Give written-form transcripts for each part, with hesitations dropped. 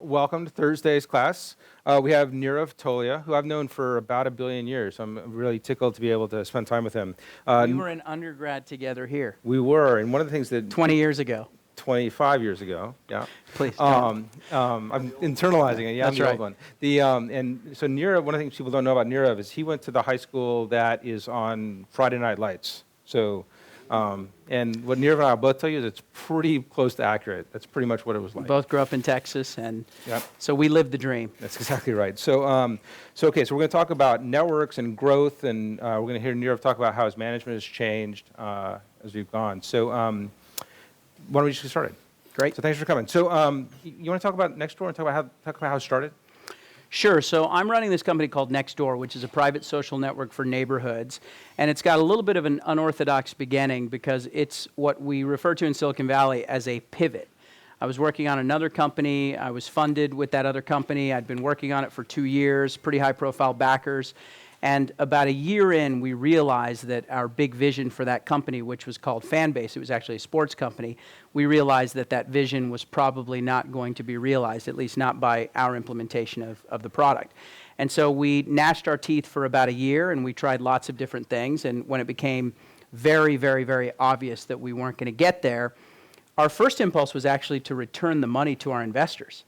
welcome to Thursday's class. We have Nirav Tolia, who I've known for about 1 billion years. I'm really tickled to be able to spend time with him. We were in undergrad together here. We were, and one of the things that... 20 years ago. 25 years ago, yeah. Please. I'm internalizing it. Yeah, That's I'm the right. old one. And so Nirav, one of the things people don't know about Nirav is he went to the high school that is on Friday Night Lights. So, and what Nirav and I will both tell you is it's pretty close to accurate. That's pretty much what it was like. We both grew up in Texas, and Yep. so we lived the dream. That's exactly right. So, okay, so we're going to talk about networks and growth, and we're going to hear Nirav talk about how his management has changed as we've gone. So, why don't we just get started? Great. So thanks for coming. So you want to talk about Nextdoor and talk about how it started? Sure. So I'm running this company called Nextdoor, which is a private social network for neighborhoods. And it's got a little bit of an unorthodox beginning because it's what we refer to in Silicon Valley as a pivot. I was working on another company. I was funded with that other company. I'd been working on it for 2 years, pretty high-profile backers. And about a year in, we realized that our big vision for that company, which was called Fanbase, it was actually a sports company, we realized that that vision was probably not going to be realized, at least not by our implementation of the product. And so we gnashed our teeth for about a year, and we tried lots of different things. And when it became very, very, very obvious that we weren't going to get there, our first impulse was actually to return the money to our investors.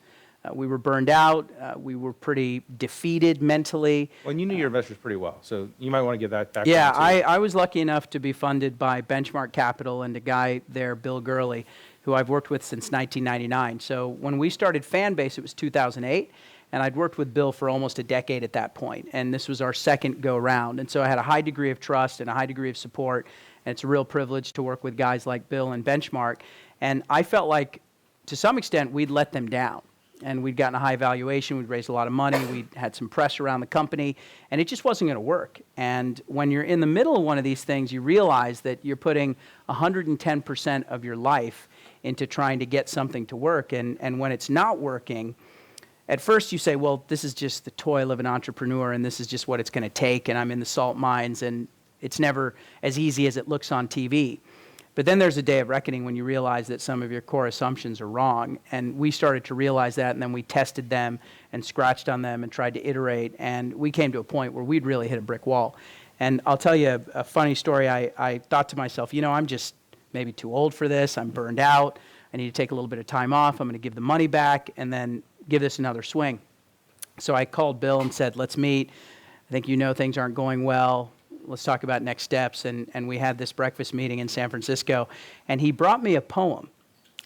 We were burned out. We were pretty defeated mentally. Well, and you knew your investors pretty well, so you might want to give that back. Yeah, I was lucky enough to be funded by Benchmark Capital and a guy there, Bill Gurley, who I've worked with since 1999. So when we started Fanbase, it was 2008, and I'd worked with Bill for almost a decade at that point, and this was our second go-round. And so I had a high degree of trust and a high degree of support, and it's a real privilege to work with guys like Bill and Benchmark. And I felt like, to some extent, we'd let them down. And we'd gotten a high valuation, we'd raised a lot of money, we'd had some press around the company, and it just wasn't going to work. And when you're in the middle of one of these things, you realize that you're putting 110% of your life into trying to get something to work. And when it's not working, at first you say, well, this is just the toil of an entrepreneur, and this is just what it's going to take, and I'm in the salt mines, and it's never as easy as it looks on TV. But then there's a day of reckoning when you realize that some of your core assumptions are wrong. And we started to realize that, and then we tested them and scratched on them and tried to iterate. And we came to a point where we'd really hit a brick wall. And I'll tell you a funny story. I thought to myself, you know, I'm just maybe too old for this. I'm burned out. I need to take a little bit of time off. I'm going to give the money back and then give this another swing. So I called Bill and said, let's meet. I think you know things aren't going well. Let's talk about next steps. And we had this breakfast meeting in San Francisco, and he brought me a poem.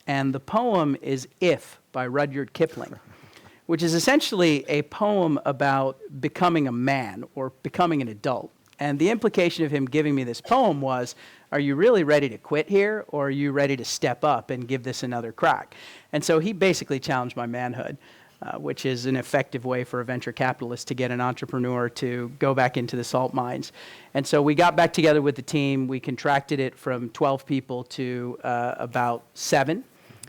And the poem is If by Rudyard Kipling, which is essentially a poem about becoming a man or becoming an adult. And the implication of him giving me this poem was, are you really ready to quit here, or are you ready to step up and give this another crack? And so he basically challenged my manhood. Which is an effective way for a venture capitalist to get an entrepreneur to go back into the salt mines. And so we got back together with the team. We contracted it from 12 people to about 7.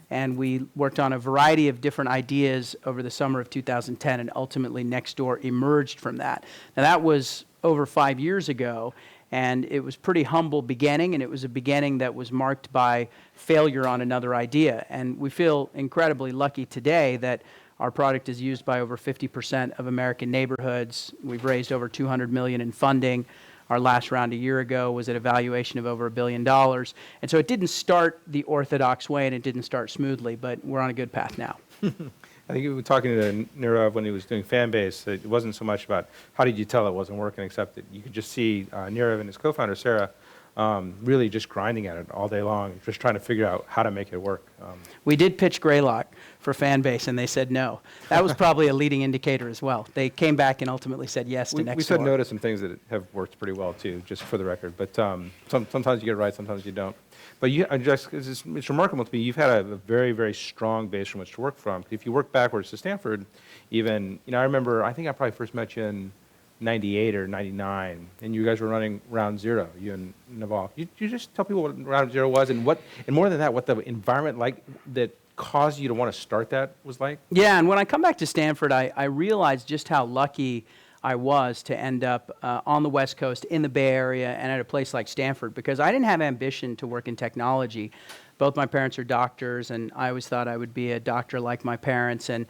And we worked on a variety of different ideas over the summer of 2010, and ultimately Nextdoor emerged from that. Now that was over 5 years ago, and it was pretty humble beginning, and it was a beginning that was marked by failure on another idea. And we feel incredibly lucky today that our product is used by over 50% of American neighborhoods. We've raised over $200 million in funding. Our last round a year ago was at a valuation of over $1 billion. And so it didn't start the orthodox way, and it didn't start smoothly, but we're on a good path now. I think you were talking to Nirav when he was doing Fanbase. It wasn't so much about how did you tell it wasn't working, except that you could just see Nirav and his co-founder, Sarah, really just grinding at it all day long, just trying to figure out how to make it work. We did pitch Greylock for Fanbase, and they said no. That was probably a leading indicator as well. They came back and ultimately said yes to Nextdoor. We said no to some things that have worked pretty well too, just for the record. But sometimes you get it right, sometimes you don't. But it's remarkable to me. You've had a very, very strong base from which to work from. If you work backwards to Stanford, even I remember. I think I probably first met you in '98 or '99, and you guys were running Round Zero. You and Naval. You just tell people what Round Zero was, and more than that, what the environment like that caused you to want to start that was like? Yeah, and when I come back to Stanford, I realized just how lucky I was to end up on the West Coast, in the Bay Area, and at a place like Stanford, because I didn't have ambition to work in technology, Both my parents are doctors, and I always thought I would be a doctor like my parents, and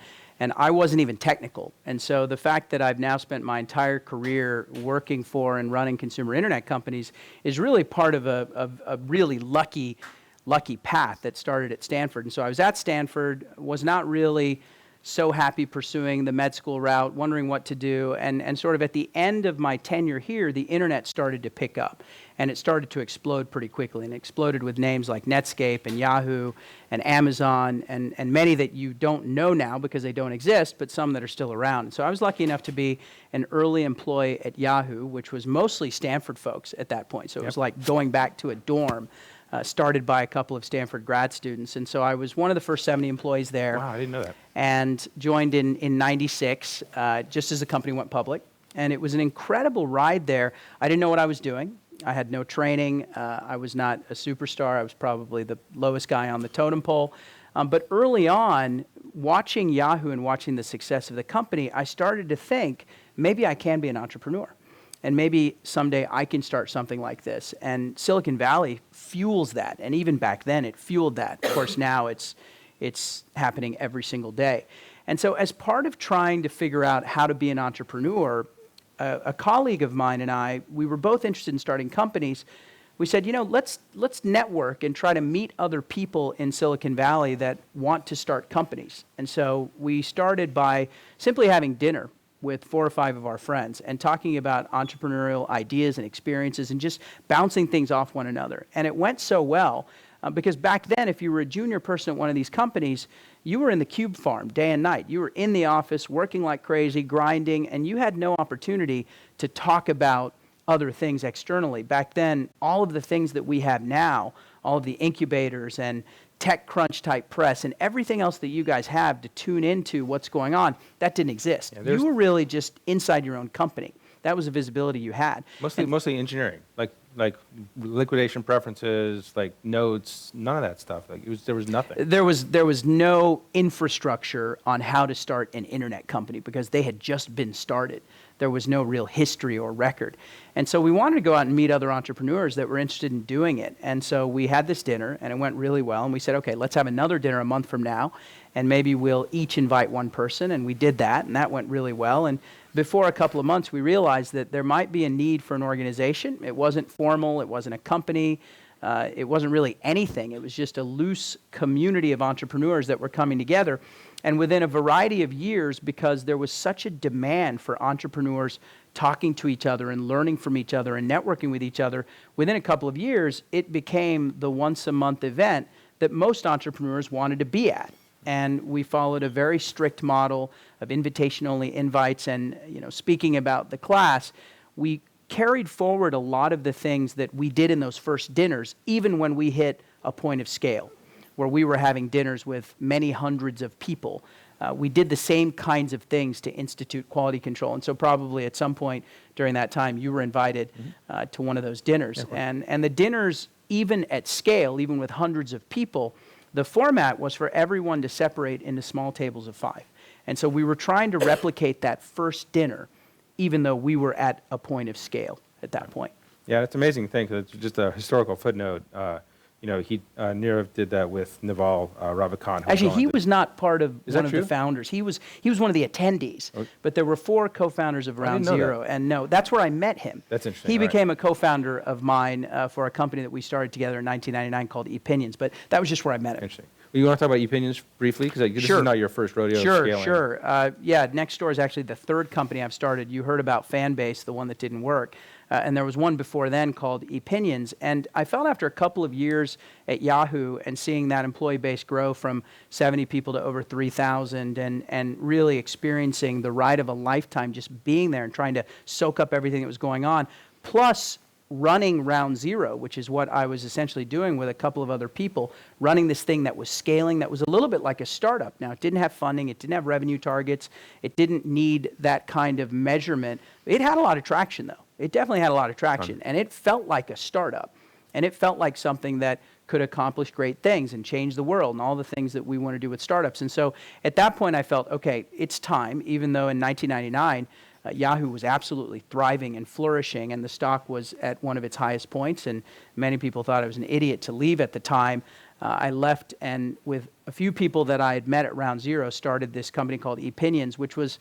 I wasn't even technical. And so the fact that I've now spent my entire career working for and running consumer internet companies is really part of a really lucky path that started at Stanford. And so I was at Stanford, was not really so happy pursuing the med school route, wondering what to do, and sort of at the end of my tenure here, the internet started to pick up, and it started to explode pretty quickly, and it exploded with names like Netscape and Yahoo and Amazon, and many that you don't know now because they don't exist, but some that are still around. And so I was lucky enough to be an early employee at Yahoo, which was mostly Stanford folks at that point, so it was like going back to a dorm. Started by a couple of Stanford grad students. And so I was one of the first 70 employees there. Wow, I didn't know that. And joined in 96, just as the company went public. And it was an incredible ride there. I didn't know what I was doing. I had no training. I was not a superstar. I was probably the lowest guy on the totem pole. But early on, watching Yahoo and watching the success of the company, I started to think, maybe I can be an entrepreneur. And maybe someday I can start something like this. And Silicon Valley fuels that. And even back then, it fueled that. Of course, now it's happening every single day. And so as part of trying to figure out how to be an entrepreneur, a colleague of mine and I, we were both interested in starting companies. We said, let's network and try to meet other people in Silicon Valley that want to start companies. And so we started by simply having dinner with 4 or 5 of our friends and talking about entrepreneurial ideas and experiences and just bouncing things off one another. And it went so well because back then, if you were a junior person at one of these companies, you were in the cube farm day and night. You were in the office working like crazy, grinding, and you had no opportunity to talk about other things externally. Back then, all of the things that we have now, all of the incubators and TechCrunch type press and everything else that you guys have to tune into what's going on, that didn't exist. Yeah, you were really just inside your own company. That was the visibility you had. Mostly engineering, like liquidation preferences, like notes, none of that stuff. There was nothing. There was no infrastructure on how to start an internet company because they had just been started. There was no real history or record. And so we wanted to go out and meet other entrepreneurs that were interested in doing it. And so we had this dinner, and it went really well. And we said, okay, let's have another dinner a month from now, and maybe we'll each invite one person. And we did that, and that went really well. And before a couple of months, we realized that there might be a need for an organization. It wasn't formal. It wasn't a company. It wasn't really anything. It was just a loose community of entrepreneurs that were coming together. And within a variety of years, because there was such a demand for entrepreneurs talking to each other and learning from each other and networking with each other, within a couple of years, it became the once-a-month event that most entrepreneurs wanted to be at. And we followed a very strict model of invitation-only invites. And speaking about the class, we carried forward a lot of the things that we did in those first dinners, even when we hit a point of scale, where we were having dinners with many hundreds of people. We did the same kinds of things to institute quality control. And so probably at some point during that time, you were invited to one of those dinners. Yeah, and the dinners, even at scale, even with hundreds of people, the format was for everyone to separate into small tables of 5. And so we were trying to replicate that first dinner, even though we were at a point of scale at that point. Yeah, it's an amazing thing, because it's just a historical footnote. Nirav did that with Naval Ravikant. Actually, he was not part of one of the founders. He was one of the attendees. Okay. But there were 4 co-founders of Round Zero. And no, that's where I met him. That's interesting. He became a co-founder of mine for a company that we started together in 1999 called Epinions. But that was just where I met him. Interesting. Well, you want to talk about Epinions briefly? Because this is not your first rodeo scaling. Sure. Yeah, Nextdoor is actually the 3rd company I've started. You heard about Fanbase, the one that didn't work. And there was one before then called Epinions. And I felt after a couple of years at Yahoo and seeing that employee base grow from 70 people to over 3,000 and really experiencing the ride of a lifetime, just being there and trying to soak up everything that was going on, plus running Round Zero, which is what I was essentially doing with a couple of other people, running this thing that was scaling, that was a little bit like a startup. Now, it didn't have funding, it didn't have revenue targets, it didn't need that kind of measurement. It had a lot of traction, though. It definitely had a lot of traction, and it felt like a startup, and it felt like something that could accomplish great things and change the world and all the things that we want to do with startups. And so at that point, I felt, okay, it's time, even though in 1999, Yahoo was absolutely thriving and flourishing, and the stock was at one of its highest points, and many people thought I was an idiot to leave at the time. I left and with a few people that I had met at Round Zero started this company called Epinions, which was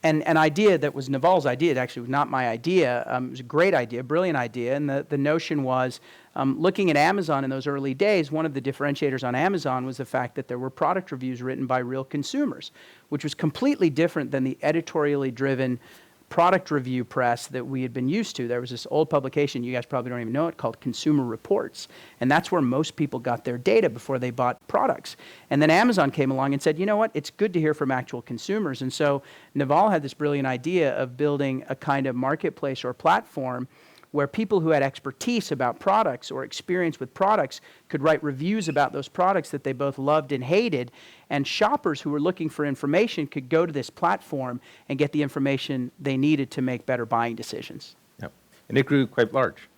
an idea that was Naval's idea. It actually was not my idea. It was a great idea, brilliant idea. And the notion was, looking at Amazon in those early days, one of the differentiators on Amazon was the fact that there were product reviews written by real consumers, which was completely different than the editorially driven product review press that we had been used to. There was this old publication, you guys probably don't even know it, called Consumer Reports. And that's where most people got their data before they bought products. And then Amazon came along and said, you know what, it's good to hear from actual consumers. And so Naval had this brilliant idea of building a kind of marketplace or platform where people who had expertise about products or experience with products could write reviews about those products that they both loved and hated, and shoppers who were looking for information could go to this platform and get the information they needed to make better buying decisions. Yep. And it grew quite large.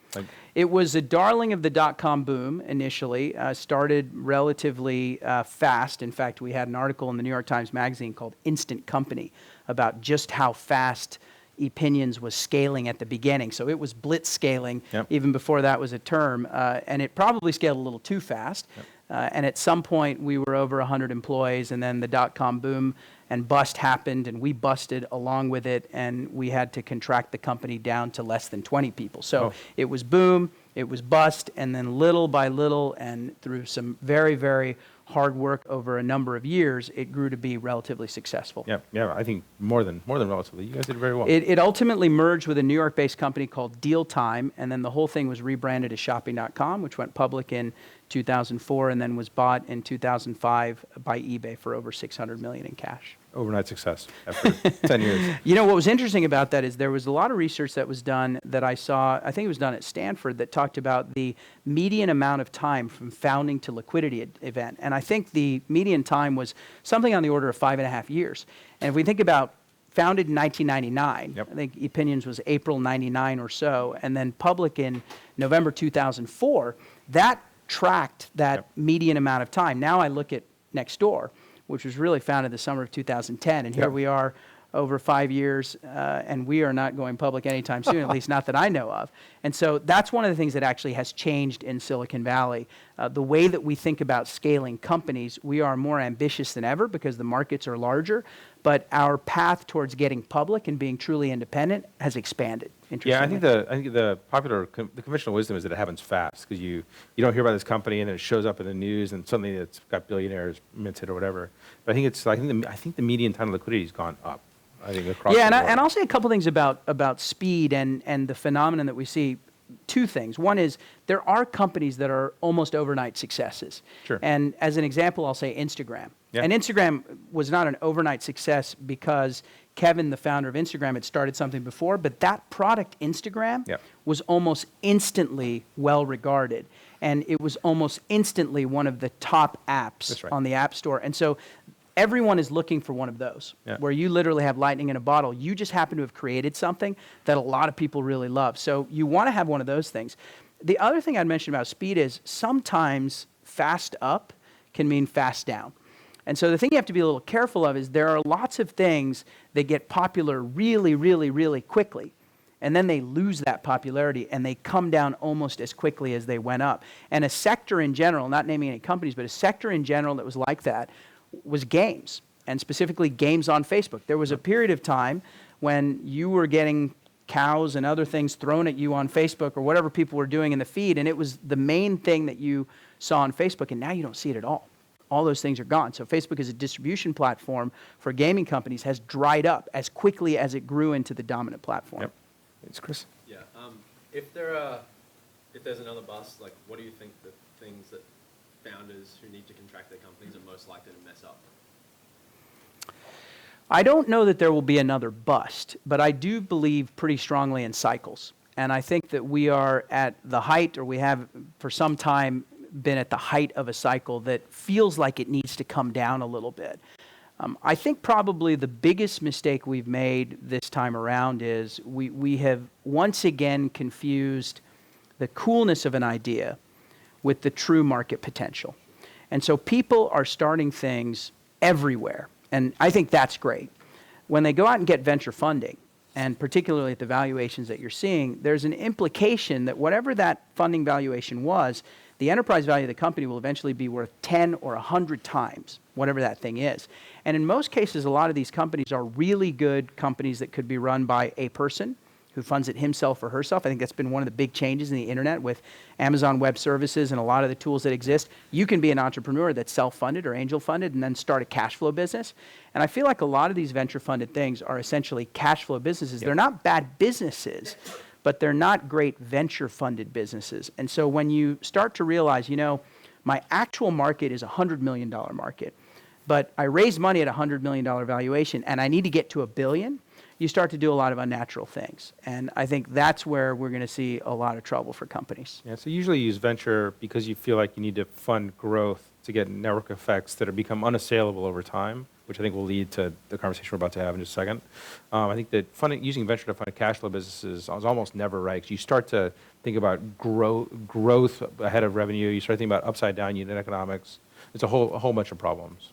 It was a darling of the dot-com boom initially, started relatively fast. In fact, we had an article in the New York Times Magazine called Instant Company about just how fast Epinions was scaling at the beginning. So it was blitzscaling, even before that was a term, and it probably scaled a little too fast. And at some point, we were over 100 employees, and then the dot-com boom and bust happened, and we busted along with it, and we had to contract the company down to less than 20 people. So it was boom, it was bust, and then little by little, and through some very, very hard work over a number of years, it grew to be relatively successful. Yeah, I think more than relatively. You guys did very well. It ultimately merged with a New York-based company called Deal Time, and then the whole thing was rebranded as Shopping.com, which went public in 2004 and then was bought in 2005 by eBay for over $600 million in cash. Overnight success after 10 years. You know, what was interesting about that is there was a lot of research that was done that I saw, I think it was done at Stanford, that talked about the median amount of time from founding to liquidity event. And I think the median time was something on the order of 5.5 years. And if we think about founded in 1999, I think Epinions was April 99 or so, and then public in November 2004, that tracked that median amount of time. Now I look at Nextdoor, which was really founded the summer of 2010. And here we are over 5 years, and we are not going public anytime soon, at least not that I know of. And so that's one of the things that actually has changed in Silicon Valley. The way that we think about scaling companies, we are more ambitious than ever because the markets are larger, but our path towards getting public and being truly independent has expanded. Yeah, I think the conventional wisdom is that it happens fast because you don't hear about this company and then it shows up in the news and suddenly it's got billionaires minted or whatever. But I think the median time of liquidity has gone up. I think across the board. And I'll say a couple things about speed and the phenomenon that we see. Two things. One is there are companies that are almost overnight successes. Sure. And as an example, I'll say Instagram. Yeah. And Instagram was not an overnight success because Kevin, the founder of Instagram, had started something before, but that product, Instagram, was almost instantly well regarded. And it was almost instantly one of the top apps on the App Store. And so everyone is looking for one of those, where you literally have lightning in a bottle. You just happen to have created something that a lot of people really love. So you want to have one of those things. The other thing I'd mention about speed is sometimes fast up can mean fast down. And so the thing you have to be a little careful of is there are lots of things that get popular really, really, really quickly. And then they lose that popularity and they come down almost as quickly as they went up. And a sector in general, not naming any companies, but a sector in general that was like that was games, and specifically games on Facebook. There was a period of time when you were getting cows and other things thrown at you on Facebook or whatever people were doing in the feed, and it was the main thing that you saw on Facebook, and now you don't see it at all. All those things are gone. So Facebook as a distribution platform for gaming companies has dried up as quickly as it grew into the dominant platform. It's Chris. Yeah. If there's another bust, like what do you think the things that founders who need to contract their companies are most likely to mess up? I don't know that there will be another bust, but I do believe pretty strongly in cycles. And I think that we are at the height, or we have for some time been at the height of a cycle that feels like it needs to come down a little bit. I think probably the biggest mistake we've made this time around is we have once again confused the coolness of an idea with the true market potential. And so people are starting things everywhere, and I think that's great. When they go out and get venture funding, and particularly at the valuations that you're seeing, there's an implication that whatever that funding valuation was, the enterprise value of the company will eventually be worth 10 or 100 times, whatever that thing is. And in most cases, a lot of these companies are really good companies that could be run by a person who funds it himself or herself. I think that's been one of the big changes in the internet with Amazon Web Services and a lot of the tools that exist. You can be an entrepreneur that's self-funded or angel-funded and then start a cash flow business. And I feel like a lot of these venture-funded things are essentially cash flow businesses. Yep. They're not bad businesses, but they're not great venture-funded businesses. And so when you start to realize, you know, my actual market is a $100 million market, but I raised money at a $100 million valuation and I need to get to $1 billion, you start to do a lot of unnatural things. And I think that's where we're going to see a lot of trouble for companies. Yeah, so usually you use venture because you feel like you need to fund growth to get network effects that are become unassailable over time, which I think will lead to the conversation we're about to have in just a second. I think that using venture to fund cash flow businesses is almost never right, because you start to think about growth ahead of revenue. You start thinking about upside down unit economics. It's a whole bunch of problems.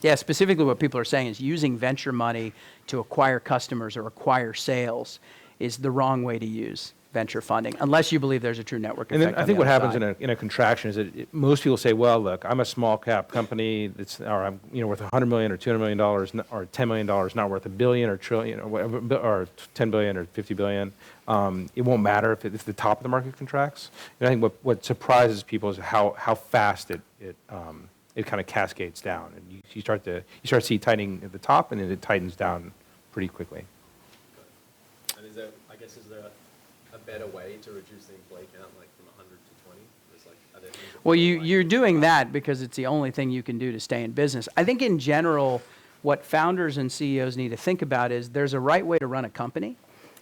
Yeah, specifically what people are saying is using venture money to acquire customers or acquire sales is the wrong way to use venture funding, unless you believe there's a true network effect. And then I think what happens in a contraction is that most people say, well, look, I'm a small cap company or I'm worth $100 million or $200 million or $10 million, not worth $1 billion or trillion or 10 billion or 50 billion. It won't matter if the top of the market contracts. And I think what surprises people is how fast it kind of cascades down, and you start to see tightening at the top, and then it tightens down pretty quickly. And is there a better way to reduce the employee count, like from 100 to 20? Are there things well, you're doing that because it's the only thing you can do to stay in business. I think in general, what founders and CEOs need to think about is there's a right way to run a company,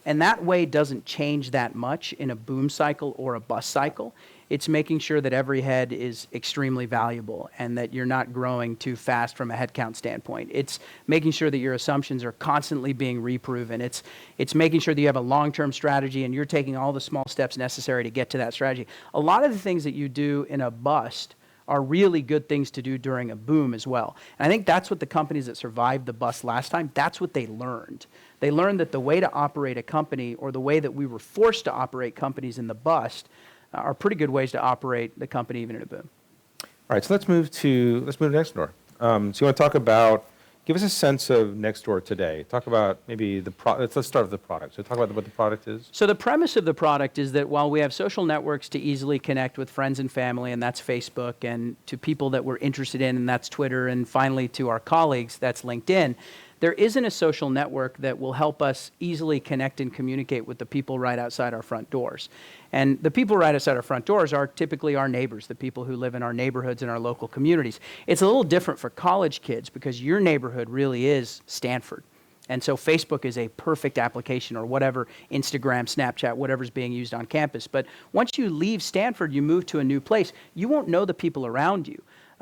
and that way doesn't change that much in a boom cycle or a bust cycle. It's making sure that every head is extremely valuable and that you're not growing too fast from a headcount standpoint. It's making sure that your assumptions are constantly being reproven. It's making sure that you have a long-term strategy and you're taking all the small steps necessary to get to that strategy. A lot of the things that you do in a bust are really good things to do during a boom as well. And I think that's what the companies that survived the bust last time, that's what they learned. They learned that the way to operate a company, or the way that we were forced to operate companies in the bust, are pretty good ways to operate the company even in a boom. All right, so let's move to Nextdoor. So you want to talk about, give us a sense of Nextdoor today. Talk about maybe let's start with the product. So talk about what the product is. So the premise of the product is that while we have social networks to easily connect with friends and family, and that's Facebook, and to people that we're interested in, and that's Twitter, and finally to our colleagues, that's LinkedIn, there isn't a social network that will help us easily connect and communicate with the people right outside our front doors. And the people right outside our front doors are typically our neighbors, the people who live in our neighborhoods and our local communities. It's a little different for college kids because your neighborhood really is Stanford. And so Facebook is a perfect application, or whatever, Instagram, Snapchat, whatever's being used on campus. But once you leave Stanford, you move to a new place, you won't know the people around you.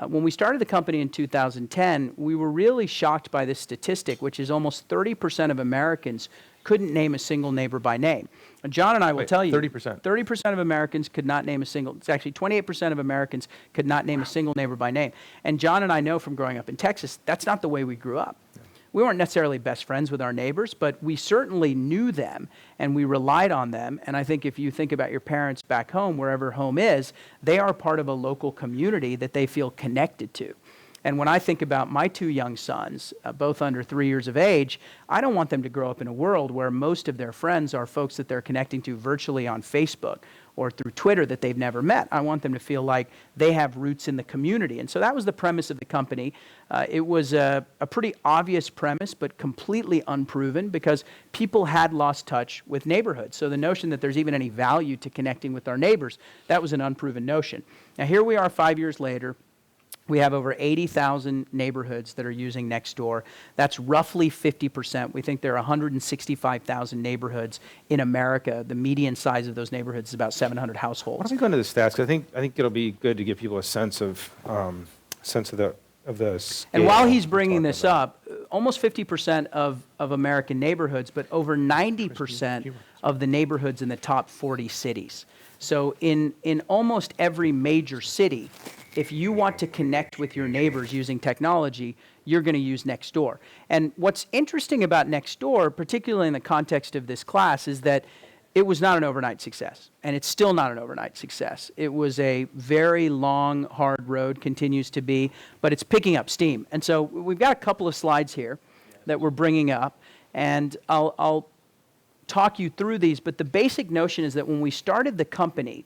When we started the company in 2010, we were really shocked by this statistic, which is almost 30% of Americans couldn't name a single neighbor by name. And John and I will tell you, 30%. 30% of Americans could not name a single, it's actually 28% of Americans could not name a single neighbor by name. And John and I know from growing up in Texas, that's not the way we grew up. We weren't necessarily best friends with our neighbors, but we certainly knew them and we relied on them. And I think if you think about your parents back home, wherever home is, they are part of a local community that they feel connected to. And when I think about my two young sons, both under 3 years of age, I don't want them to grow up in a world where most of their friends are folks that they're connecting to virtually on Facebook or through Twitter that they've never met. I want them to feel like they have roots in the community. And so that was the premise of the company. It was a pretty obvious premise, but completely unproven because people had lost touch with neighborhoods. So the notion that there's even any value to connecting with our neighbors, that was an unproven notion. Now here we are 5 years later. We have over 80,000 neighborhoods that are using Nextdoor. That's roughly 50%. We think there are 165,000 neighborhoods in America. The median size of those neighborhoods is about 700 households. Why don't we go into the stats? 'Cause I think it'll be good to give people a sense of the scale. And while he's bringing this up, almost 50% of American neighborhoods, but over 90% of the neighborhoods in the top 40 cities. So in almost every major city, if you want to connect with your neighbors using technology, you're going to use Nextdoor. And what's interesting about Nextdoor, particularly in the context of this class, is that It was not an overnight success, and it's still not an overnight success. It was a very long, hard road, continues to be, but it's picking up steam. And so we've got a couple of slides here that we're bringing up, and I'll talk you through these, but the basic notion is that when we started the company,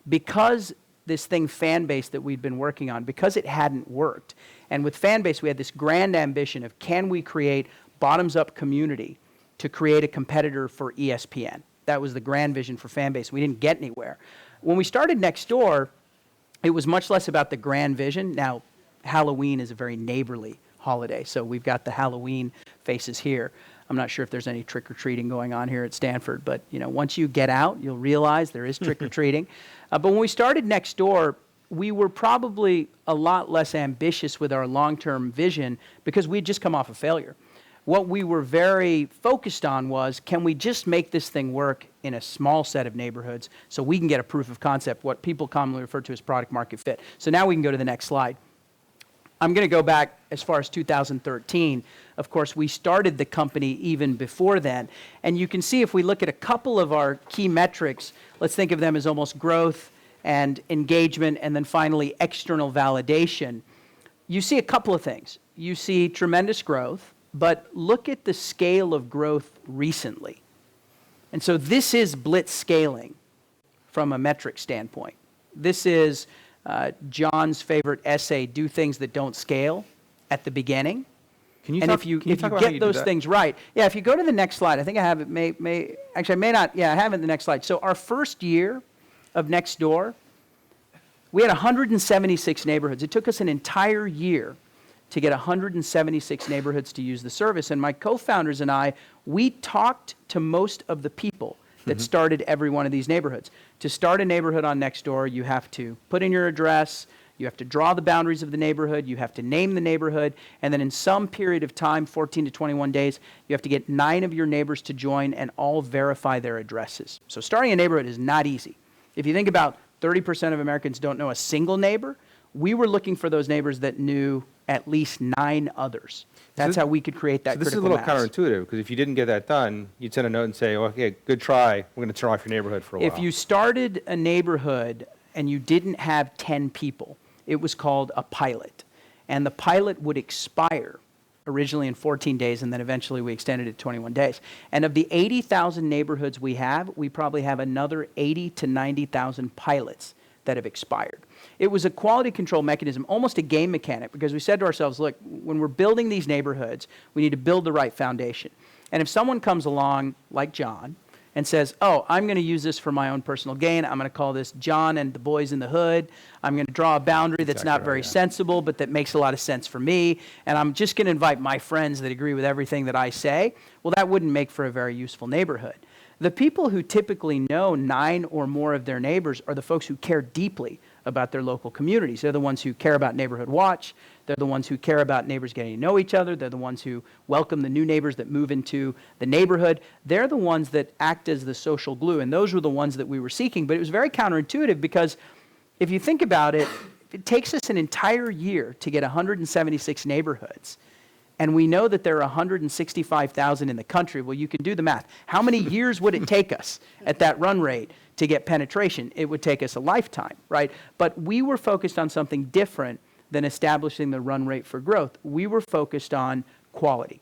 because this thing Fanbase that we'd been working on, because it hadn't worked, and with Fanbase we had this grand ambition of can we create bottoms-up community to create a competitor for ESPN. That was the grand vision for Fanbase. We didn't get anywhere. When we started Nextdoor, it was much less about the grand vision. Now, Halloween is a very neighborly holiday, so we've got the Halloween faces here. I'm not sure if there's any trick-or-treating going on here at Stanford, but once you get out, you'll realize there is trick-or-treating. But when we started Nextdoor, we were probably a lot less ambitious with our long-term vision because we had just come off a failure. What we were very focused on was, can we just make this thing work in a small set of neighborhoods so we can get a proof of concept, what people commonly refer to as product market fit. So now we can go to the next slide. I'm going to go back as far as 2013. Of course, we started the company even before then. And you can see if we look at a couple of our key metrics, let's think of them as almost growth and engagement and then finally external validation. You see a couple of things. You see tremendous growth, but look at the scale of growth recently. And so this is blitzscaling from a metric standpoint. This is John's favorite essay, Do Things That Don't Scale, at the beginning. If you get those things right. Yeah, if you go to the next slide, I think I have it, actually I may not, yeah, I have it in the next slide. So our first year of Nextdoor, we had 176 neighborhoods. It took us an entire year to get 176 neighborhoods to use the service. And my co-founders and I, we talked to most of the people that started every one of these neighborhoods. To start a neighborhood on Nextdoor, you have to put in your address, you have to draw the boundaries of the neighborhood, you have to name the neighborhood, and then in some period of time, 14 to 21 days, you have to get 9 of your neighbors to join and all verify their addresses. So starting a neighborhood is not easy. If you think about 30% of Americans don't know a single neighbor, we were looking for those neighbors that knew at least 9 others. That's how we could create that critical mass. This is a little counterintuitive, because if you didn't get that done, you'd send a note and say, okay, good try, we're going to turn off your neighborhood for a while. If you started a neighborhood and you didn't have 10 people, it was called a pilot. And the pilot would expire originally in 14 days, and then eventually we extended it to 21 days. And of the 80,000 neighborhoods we have, we probably have another 80 to 90,000 pilots that have expired. It was a quality control mechanism, almost a game mechanic, because we said to ourselves, look, when we're building these neighborhoods, we need to build the right foundation. And if someone comes along, like John, and says, oh, I'm going to use this for my own personal gain, I'm going to call this John and the Boys in the Hood, I'm going to draw a boundary that's not very sensible, but that makes a lot of sense for me, and I'm just going to invite my friends that agree with everything that I say, well, that wouldn't make for a very useful neighborhood. The people who typically know 9 or more of their neighbors are the folks who care deeply about their local communities. They're the ones who care about Neighborhood Watch. They're the ones who care about neighbors getting to know each other. They're the ones who welcome the new neighbors that move into the neighborhood. They're the ones that act as the social glue, and those were the ones that we were seeking. But it was very counterintuitive because if you think about it, it takes us an entire year to get 176 neighborhoods. And we know that there are 165,000 in the country. Well, you can do the math. How many years would it take us at that run rate to get penetration? It would take us a lifetime, right? But we were focused on something different than establishing the run rate for growth. We were focused on quality.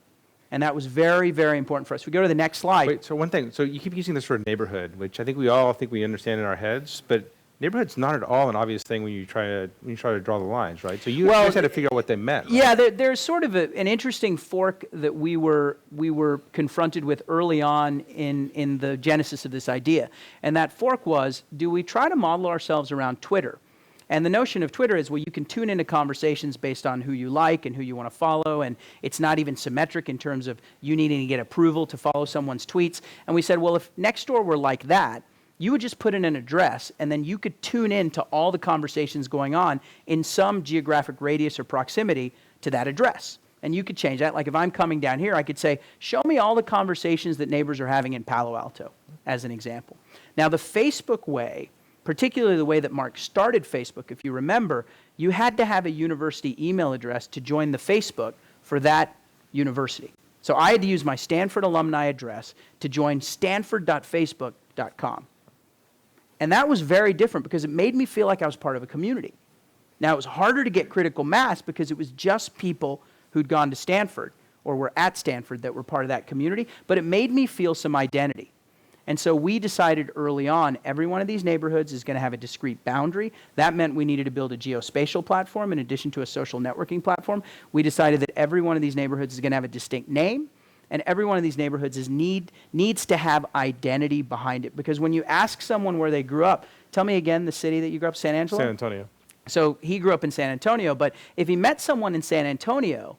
And that was very, very important for us. We go to the next slide. Wait, so one thing. So you keep using this word neighborhood, which I think we all think we understand in our heads, but neighborhood's not at all an obvious thing when you try to draw the lines, right? So you guys had to figure out what they meant. Right? Yeah, there's sort of an interesting fork that we were confronted with early on in the genesis of this idea. And that fork was, do we try to model ourselves around Twitter? And the notion of Twitter is, well, you can tune into conversations based on who you like and who you want to follow, and it's not even symmetric in terms of you needing to get approval to follow someone's tweets. And we said, well, if Nextdoor were like that, you would just put in an address, and then you could tune in to all the conversations going on in some geographic radius or proximity to that address. And you could change that. Like if I'm coming down here, I could say, show me all the conversations that neighbors are having in Palo Alto, as an example. Now, the Facebook way, particularly the way that Mark started Facebook, if you remember, you had to have a university email address to join the Facebook for that university. So I had to use my Stanford alumni address to join stanford.facebook Nextdoor.com. And that was very different because it made me feel like I was part of a community. Now, it was harder to get critical mass because it was just people who'd gone to Stanford or were at Stanford that were part of that community, but it made me feel some identity. And so we decided early on, every one of these neighborhoods is going to have a discrete boundary. That meant we needed to build a geospatial platform in addition to a social networking platform. We decided that every one of these neighborhoods is going to have a distinct name, and every one of these neighborhoods needs to have identity behind it. Because when you ask someone where they grew up, tell me again the city that you grew up, San Angelo? San Antonio. So he grew up in San Antonio, but if he met someone in San Antonio,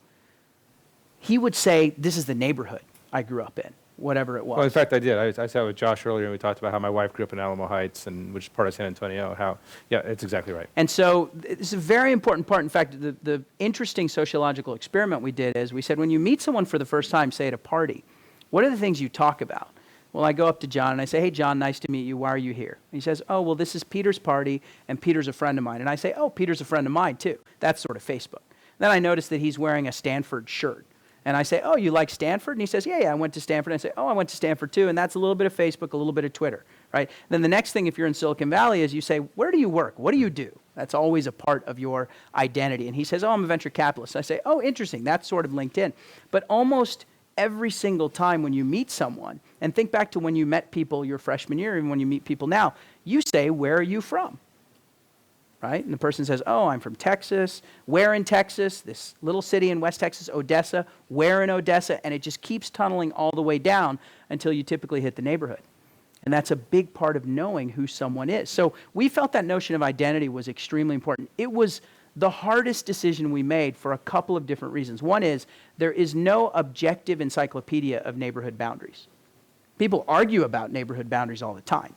he would say, this is the neighborhood I grew up in, whatever it was. Well, in fact, I did. I sat with Josh earlier, and we talked about how my wife grew up in Alamo Heights, which is part of San Antonio. Yeah, it's exactly right. And so it's a very important part. In fact, the interesting sociological experiment we did is we said, when you meet someone for the first time, say at a party, what are the things you talk about? Well, I go up to John and I say, hey, John, nice to meet you. Why are you here? And he says, oh, well, this is Peter's party, and Peter's a friend of mine. And I say, oh, Peter's a friend of mine, too. That's sort of Facebook. Then I notice that he's wearing a Stanford shirt. And I say, oh, you like Stanford? And he says, yeah, I went to Stanford. And I say, oh, I went to Stanford, too. And that's a little bit of Facebook, a little bit of Twitter, right? Then the next thing, if you're in Silicon Valley, is you say, where do you work? What do you do? That's always a part of your identity. And he says, oh, I'm a venture capitalist. I say, oh, interesting. That's sort of LinkedIn. But almost every single time when you meet someone, and think back to when you met people your freshman year and when you meet people now, you say, where are you from? Right? And the person says, oh, I'm from Texas. Where in Texas? This little city in West Texas, Odessa. Where in Odessa? And it just keeps tunneling all the way down until you typically hit the neighborhood. And that's a big part of knowing who someone is. So we felt that notion of identity was extremely important. It was the hardest decision we made for a couple of different reasons. One is there is no objective encyclopedia of neighborhood boundaries. People argue about neighborhood boundaries all the time.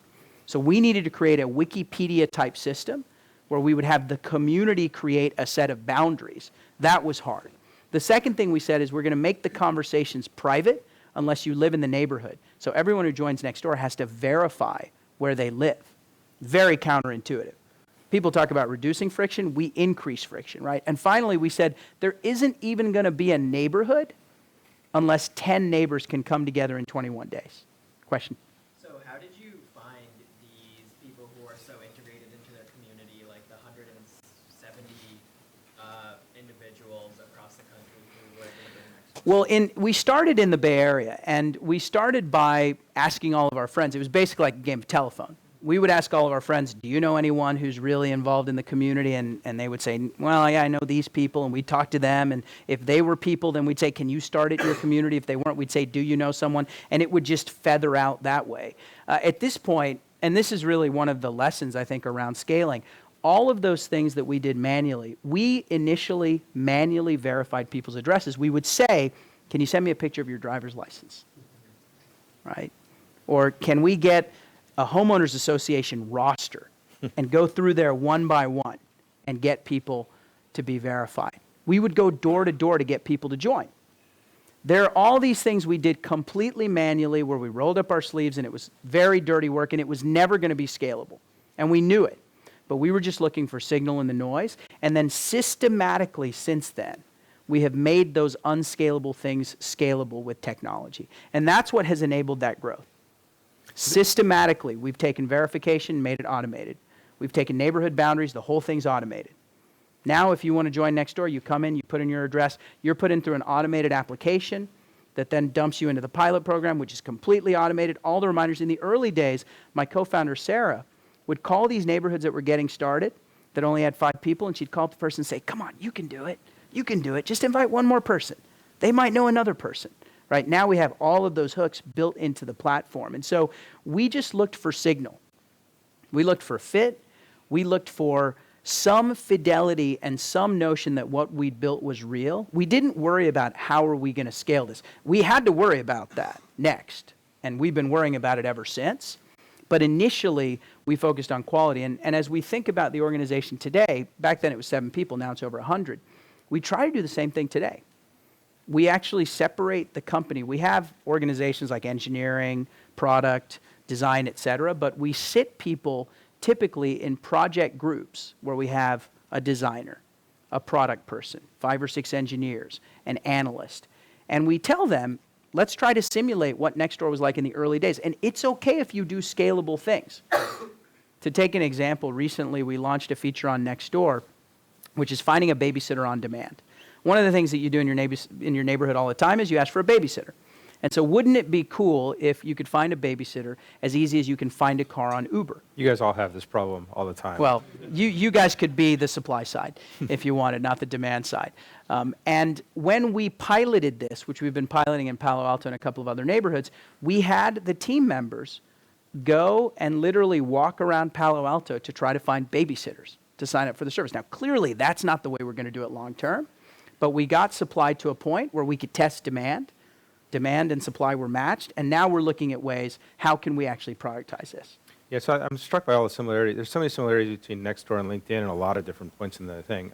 So we needed to create a Wikipedia-type system where we would have the community create a set of boundaries. That was hard. The second thing we said is we're going to make the conversations private unless you live in the neighborhood. So everyone who joins Nextdoor has to verify where they live. Very counterintuitive. People talk about reducing friction. We increase friction, right? And finally, we said there isn't even going to be a neighborhood unless 10 neighbors can come together in 21 days. Question? So how did you find these people who are so integrated into their community, like the 170 individuals across the country who were able to bring Nextdoor? Well, we started in the Bay Area, and we started by asking all of our friends. It was basically like a game of telephone. We would ask all of our friends, do you know anyone who's really involved in the community? And they would say, well, yeah, I know these people. And we'd talk to them. And if they were people, then we'd say, can you start at your community? If they weren't, we'd say, do you know someone? And it would just feather out that way. At this point, and this is really one of the lessons, I think, around scaling, all of those things that we did manually, we initially manually verified people's addresses. We would say, can you send me a picture of your driver's license? Right? Or can we get a homeowners association roster and go through there one by one and get people to be verified? We would go door to door to get people to join. There are all these things we did completely manually where we rolled up our sleeves and it was very dirty work and it was never going to be scalable. And we knew it. But we were just looking for signal in the noise. And then systematically since then, we have made those unscalable things scalable with technology. And that's what has enabled that growth. Systematically, we've taken verification, made it automated. We've taken neighborhood boundaries, the whole thing's automated. Now, if you want to join Nextdoor, you come in, you put in your address, you're put in through an automated application that then dumps you into the pilot program, which is completely automated. All the reminders. In the early days, my co-founder, Sarah, would call these neighborhoods that were getting started, that only had 5 people, and she'd call up the person and say, come on, you can do it. You can do it. Just invite one more person. They might know another person. Right now we have all of those hooks built into the platform. And so we just looked for signal. We looked for fit. We looked for some fidelity and some notion that what we built was real. We didn't worry about how are we going to scale this. We had to worry about that next. And we've been worrying about it ever since. But initially, we focused on quality. And as we think about the organization today, back then it was 7 people, now it's over 100. We try to do the same thing today. We actually separate the company. We have organizations like engineering, product, design, et cetera, but we sit people typically in project groups where we have a designer, a product person, 5 or 6 engineers, an analyst. And we tell them, Let's try to simulate what Nextdoor was like in the early days. And it's okay if you do scalable things. To take an example, recently we launched a feature on Nextdoor, which is finding a babysitter on demand. One of the things that you do in your neighborhood all the time is you ask for a babysitter. And so wouldn't it be cool if you could find a babysitter as easy as you can find a car on Uber? You guys all have this problem all the time. Well, you guys could be the supply side if you wanted, not the demand side. And when we piloted this, which we've been piloting in Palo Alto and a couple of other neighborhoods, we had the team members go and literally walk around Palo Alto to try to find babysitters to sign up for the service. Now, clearly, that's not the way we're going to do it long term, but we got supply to a point where we could test demand. Demand and supply were matched, and now we're looking at ways, how can we actually productize this? Yeah, so I'm struck by all the similarities. There's so many similarities between Nextdoor and LinkedIn and a lot of different points in the thing.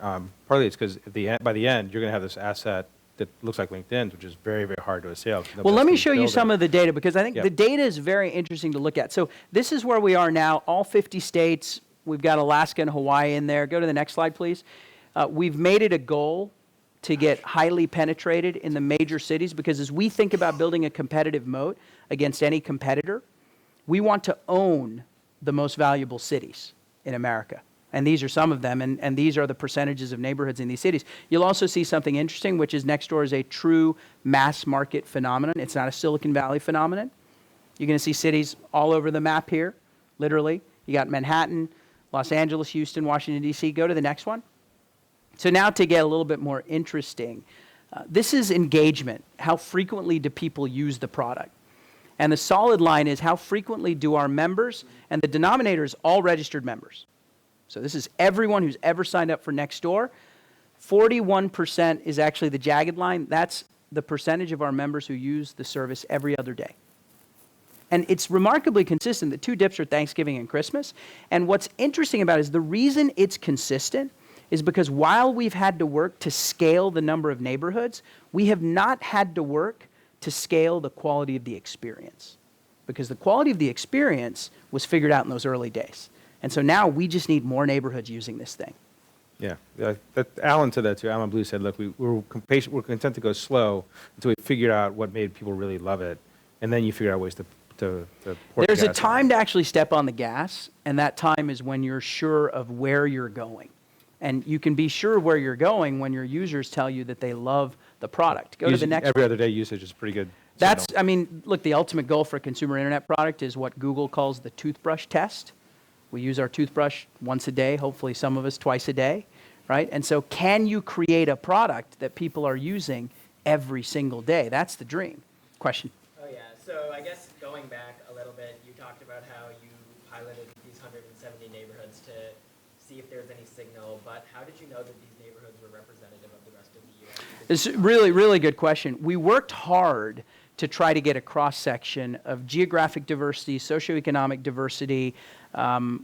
Partly it's because by the end, you're going to have this asset that looks like LinkedIn's, which is very, very hard to assail. Well, let me show you some of the data, because I think the data is very interesting to look at. So this is where we are now, all 50 states. We've got Alaska and Hawaii in there. Go to the next slide, please. We've made it a goal to get highly penetrated in the major cities, because as we think about building a competitive moat against any competitor, we want to own the most valuable cities in America. And these are some of them, and these are the percentages of neighborhoods in these cities. You'll also see something interesting, which is Nextdoor is a true mass market phenomenon. It's not a Silicon Valley phenomenon. You're going to see cities all over the map here, literally. You got Manhattan, Los Angeles, Houston, Washington, D.C. Go to the next one. So now to get a little bit more interesting, this is engagement. How frequently do people use the product? And the solid line is how frequently do our members, and the denominator is all registered members. So this is everyone who's ever signed up for Nextdoor. 41% is actually the jagged line. That's the percentage of our members who use the service every other day. And it's remarkably consistent. The two dips are Thanksgiving and Christmas. And what's interesting about it is the reason it's consistent is because while we've had to work to scale the number of neighborhoods, we have not had to work to scale the quality of the experience. Because the quality of the experience was figured out in those early days. And so now we just need more neighborhoods using this thing. Yeah, Alan said that too. Alan Blue said, look, we're content to go slow until we figured out what made people really love it. And then you figure out ways to port There's the a gas time on. to actually step on the gas, and that time is when you're sure of where you're going. And you can be sure where you're going when your users tell you that they love the product. Go to the next Every one. other day usage is pretty good. That's, I mean, look, the ultimate goal for a consumer internet product is what Google calls the toothbrush test. We use our toothbrush once a day, hopefully some of us twice a day, right? And so can you create a product that people are using every single day? That's the dream. Question. Oh yeah, so I guess going back a little bit, you talked about how you piloted these 170 neighborhoods to see if there's any signal, but how did you know that these neighborhoods were representative of the rest of the U.S.? It's a really, really good question. We worked hard to try to get a cross-section of geographic diversity, socioeconomic diversity.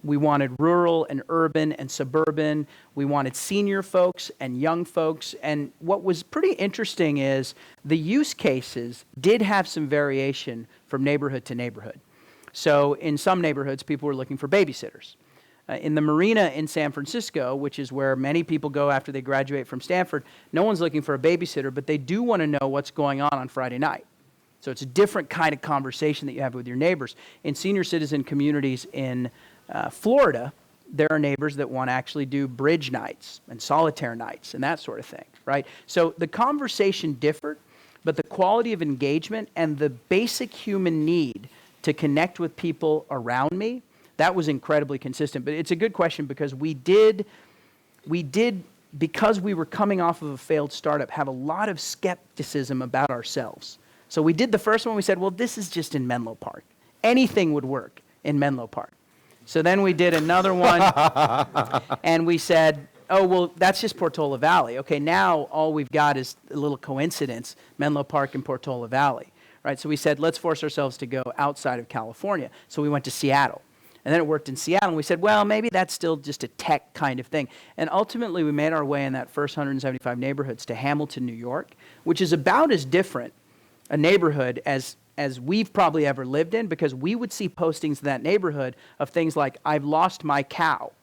We wanted rural and urban and suburban. We wanted senior folks and young folks. And what was pretty interesting is the use cases did have some variation from neighborhood to neighborhood. So in some neighborhoods, people were looking for babysitters. In the marina in San Francisco, which is where many people go after they graduate from Stanford, no one's looking for a babysitter, but they do want to know what's going on Friday night. So it's a different kind of conversation that you have with your neighbors. In senior citizen communities in Florida, there are neighbors that want to actually do bridge nights and solitaire nights and that sort of thing, right? So the conversation differed, but the quality of engagement and the basic human need to connect with people around me, that was incredibly consistent. But it's a good question because we did, because we were coming off of a failed startup, have a lot of skepticism about ourselves. So we did the first one, we said, well, this is just in Menlo Park. Anything would work in Menlo Park. So then we did another one, and we said, oh, well, that's just Portola Valley. Okay, now all we've got is a little coincidence, Menlo Park and Portola Valley, right? So we said, let's force ourselves to go outside of California. So we went to Seattle. And then it worked in Seattle, and we said, well, maybe that's still just a tech kind of thing. And ultimately, we made our way in that first 175 neighborhoods to Hamilton, New York, which is about as different a neighborhood as we've probably ever lived in, because we would see postings in that neighborhood of things like, I've lost my cow.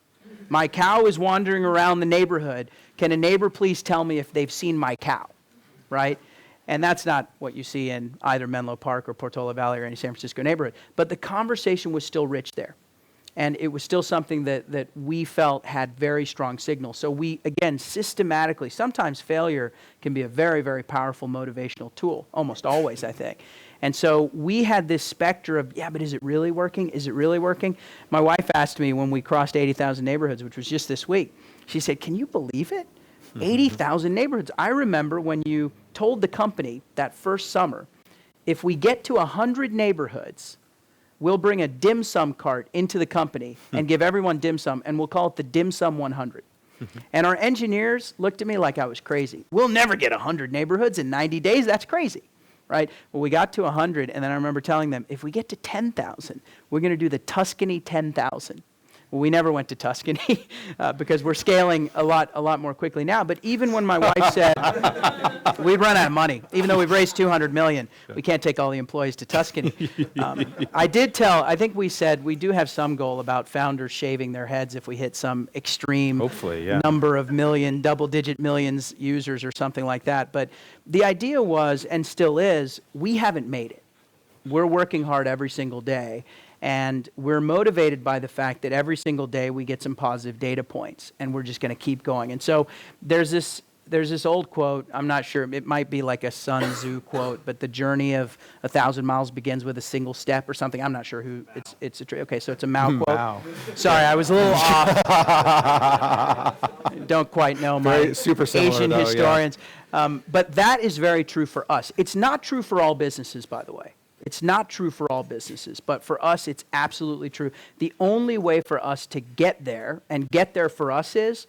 My cow is wandering around the neighborhood. Can a neighbor please tell me if they've seen my cow, right? And that's not what you see in either Menlo Park or Portola Valley or any San Francisco neighborhood. But the conversation was still rich there. And it was still something that we felt had very strong signals. So we, again, systematically, sometimes failure can be a very, very powerful motivational tool, almost always, I think. And so we had this specter of, yeah, but is it really working? Is it really working? My wife asked me when we crossed 80,000 neighborhoods, which was just this week, she said, can you believe it? 80,000 neighborhoods. I remember when you told the company that first summer, if we get to 100 neighborhoods, we'll bring a dim sum cart into the company and give everyone dim sum, and we'll call it the Dim Sum 100. And our engineers looked at me like I was crazy. We'll never get 100 neighborhoods in 90 days. That's crazy, right? Well, we got to 100, and then I remember telling them, if we get to 10,000, we're going to do the Tuscany 10,000. Well, we never went to Tuscany because we're scaling a lot more quickly now. But even when my wife said we'd run out of money, even though we've raised $200 million, we can't take all the employees to Tuscany. I think we said we do have some goal about founders shaving their heads if we hit some extreme Hopefully, yeah. number of double-digit millions users or something like that. But the idea was, and still is, we haven't made it. We're working hard every single day. And we're motivated by the fact that every single day we get some positive data points, and we're just going to keep going. And so there's this old quote. I'm not sure. It might be like a Sun Tzu quote, but the journey of 1,000 miles begins with a single step or something. I'm not sure who. It's okay. So it's a Mao quote. Mao. Sorry, I was a little off. Don't quite know my super similar, Asian though, yeah. historians. But that is very true for us. It's not true for all businesses, by the way. It's not true for all businesses, but for us, it's absolutely true. The only way for us to get there, and get there for us is,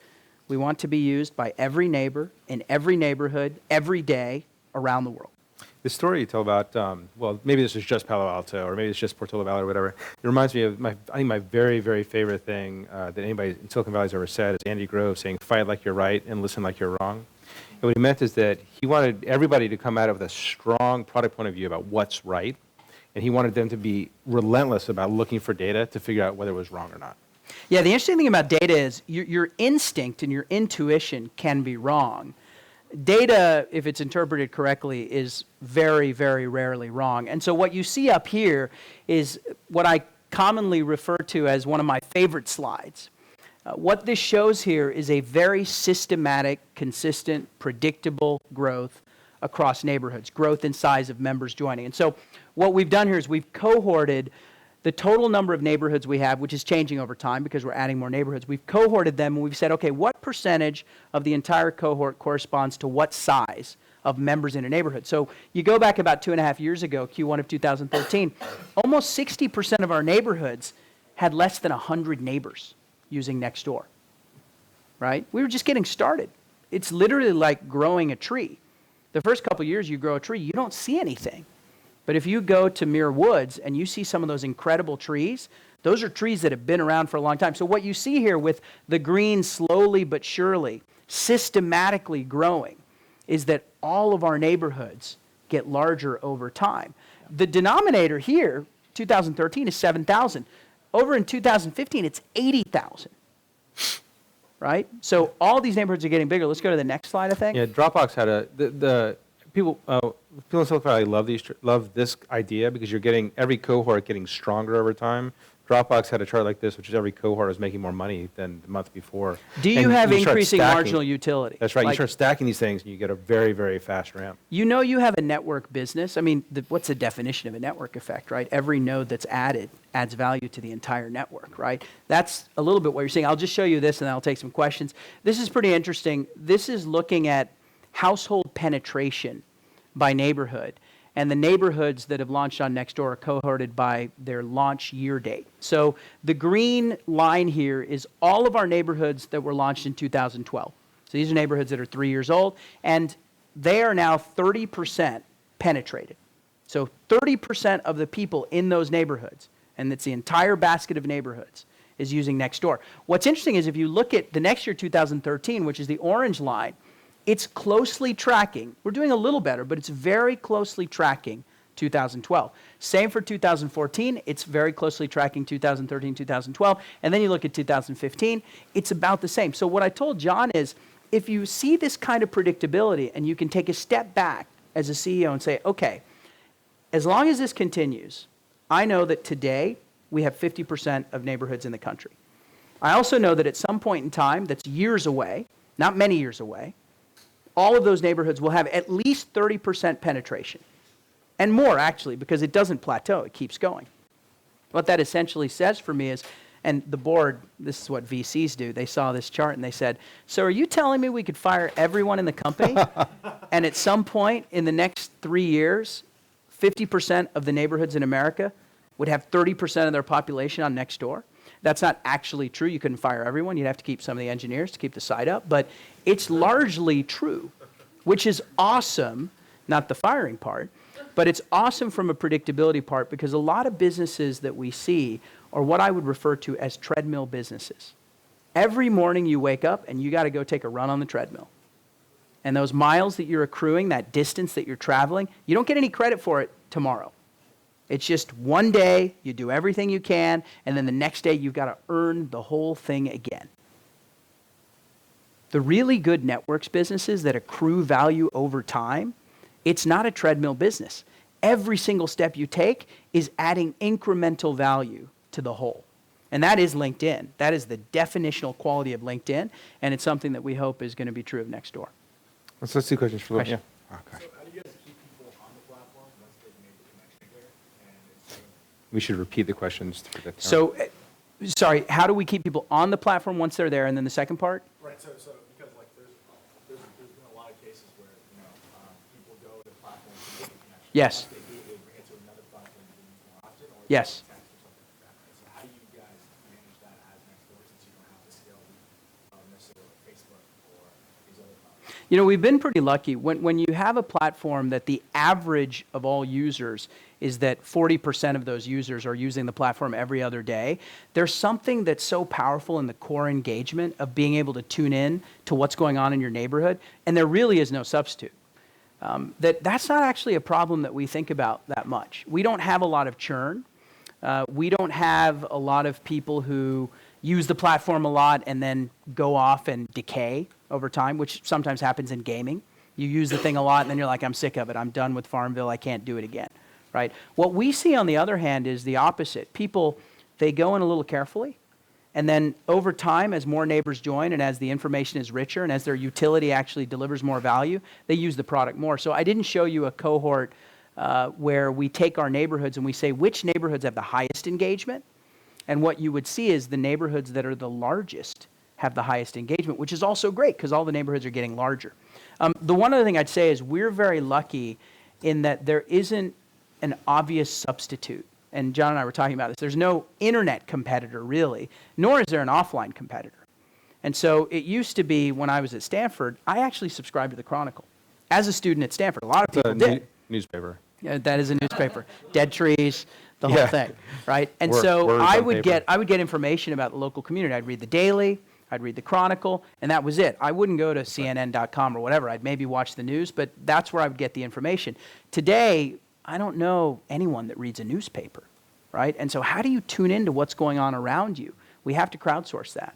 we want to be used by every neighbor, in every neighborhood, every day, around the world. The story you tell about, well, maybe this is just Palo Alto, or maybe it's just Portola Valley or whatever. It reminds me of, I think my very, very favorite thing that anybody in Silicon Valley has ever said is Andy Grove saying, fight like you're right and listen like you're wrong. And what he meant is that he wanted everybody to come at it with a strong product point of view about what's right, and he wanted them to be relentless about looking for data to figure out whether it was wrong or not. Yeah, the interesting thing about data is your instinct and your intuition can be wrong. Data, if it's interpreted correctly, is very, very rarely wrong. And so what you see up here is what I commonly refer to as one of my favorite slides. What this shows here is a very systematic, consistent, predictable growth across neighborhoods, growth in size of members joining. And so what we've done here is we've cohorted the total number of neighborhoods we have, which is changing over time because we're adding more neighborhoods. We've cohorted them, and we've said, okay, what percentage of the entire cohort corresponds to what size of members in a neighborhood? So you go back about 2.5 years ago, Q1 of 2013, almost 60% of our neighborhoods had less than 100 neighbors using Nextdoor, right? We were just getting started. It's literally like growing a tree. The first couple years you grow a tree, you don't see anything. But if you go to Muir Woods and you see some of those incredible trees, those are trees that have been around for a long time. So what you see here with the green slowly but surely, systematically growing, is that all of our neighborhoods get larger over time. The denominator here, 2013, is 7,000. Over in 2015, it's 80,000. Right? So all these neighborhoods are getting bigger. Let's go to the next slide, I think. Yeah, Dropbox had the people in Silicon Valley love this idea because you're getting every cohort getting stronger over time. Dropbox had a chart like this, which is every cohort was making more money than the month before. Do you And have start increasing stacking. marginal utility? That's right. You Like, start stacking these things, and you get a very, very fast ramp. you know you have a network business. I mean, what's the definition of a network effect, right? Every node that's added adds value to the entire network, right? That's a little bit what you're seeing. I'll just show you this, and then I'll take some questions. This is pretty interesting. This is looking at household penetration by neighborhood. And the neighborhoods that have launched on Nextdoor are cohorted by their launch year date. So the green line here is all of our neighborhoods that were launched in 2012. So these are neighborhoods that are 3 years old, and they are now 30% penetrated. So 30% of the people in those neighborhoods, and it's the entire basket of neighborhoods, is using Nextdoor. What's interesting is if you look at the next year, 2013, which is the orange line, it's closely tracking. We're doing a little better, but it's very closely tracking 2012. Same for 2014. It's very closely tracking 2013, 2012. And then you look at 2015, it's about the same. So what I told John is, if you see this kind of predictability and you can take a step back as a CEO and say, okay, as long as this continues, I know that today we have 50% of neighborhoods in the country. I also know that at some point in time, that's years away, not many years away, all of those neighborhoods will have at least 30% penetration. And more, actually, because it doesn't plateau, it keeps going. What that essentially says for me is, and the board, this is what VCs do, they saw this chart and they said, so are you telling me we could fire everyone in the company? And at some point in the next 3 years, 50% of the neighborhoods in America would have 30% of their population on Nextdoor? That's not actually true. You couldn't fire everyone. You'd have to keep some of the engineers to keep the site up. But it's largely true, which is awesome, not the firing part, but it's awesome from a predictability part because a lot of businesses that we see are what I would refer to as treadmill businesses. Every morning you wake up and you got to go take a run on the treadmill. And those miles that you're accruing, that distance that you're traveling, you don't get any credit for it tomorrow. It's just one day, you do everything you can, and then the next day you've got to earn the whole thing again. The really good networks businesses that accrue value over time, it's not a treadmill business. Every single step you take is adding incremental value to the whole. And that is LinkedIn. That is the definitional quality of LinkedIn, and it's something that we hope is going to be true of Nextdoor. Let's see questions for Question. yeah. Okay. So how do you guys keep people on the platform once they've made the connection there? And it's sort of, We should repeat the questions for the So, sorry, how do we keep people on the platform once they're there? And then the second part? right, so because like there's been a lot of cases where, you know, people go to platforms to make a connection. Yes. Once they do, they bring it to another platform to use more often, or Yes. text or something like that. Right? So how do you guys manage that as Nextdoor since you don't have to scale necessarily like Facebook or these other platforms? You know, we've been pretty lucky. When you have a platform that the average of all users is that 40% of those users are using the platform every other day, there's something that's so powerful in the core engagement of being able to tune in to what's going on in your neighborhood, and there really is no substitute. That's not actually a problem that we think about that much. We don't have a lot of churn. We don't have a lot of people who use the platform a lot and then go off and decay over time, which sometimes happens in gaming. You use the thing a lot and then you're like, I'm sick of it. I'm done with Farmville. I can't do it again, right? What we see on the other hand is the opposite. People, they go in a little carefully, and then over time, as more neighbors join and as the information is richer and as their utility actually delivers more value, they use the product more. So I didn't show you a cohort where we take our neighborhoods and we say which neighborhoods have the highest engagement. And what you would see is the neighborhoods that are the largest have the highest engagement, which is also great because all the neighborhoods are getting larger. The one other thing I'd say is we're very lucky in that there isn't an obvious substitute. And John and I were talking about this. There's no internet competitor, really, nor is there an offline competitor. And so it used to be when I was at Stanford, I actually subscribed to the Chronicle. As a student at Stanford, a lot of people did. Newspaper. Yeah, that is a newspaper. Dead trees, the whole Yeah. thing, right? And Words so on I would paper. get information about the local community. I'd read the Daily, I'd read the Chronicle, and that was it. I wouldn't go to CNN.com or whatever. I'd maybe watch the news, but that's where I would get the information. Today, I don't know anyone that reads a newspaper, right? And so how do you tune into what's going on around you? We have to crowdsource that.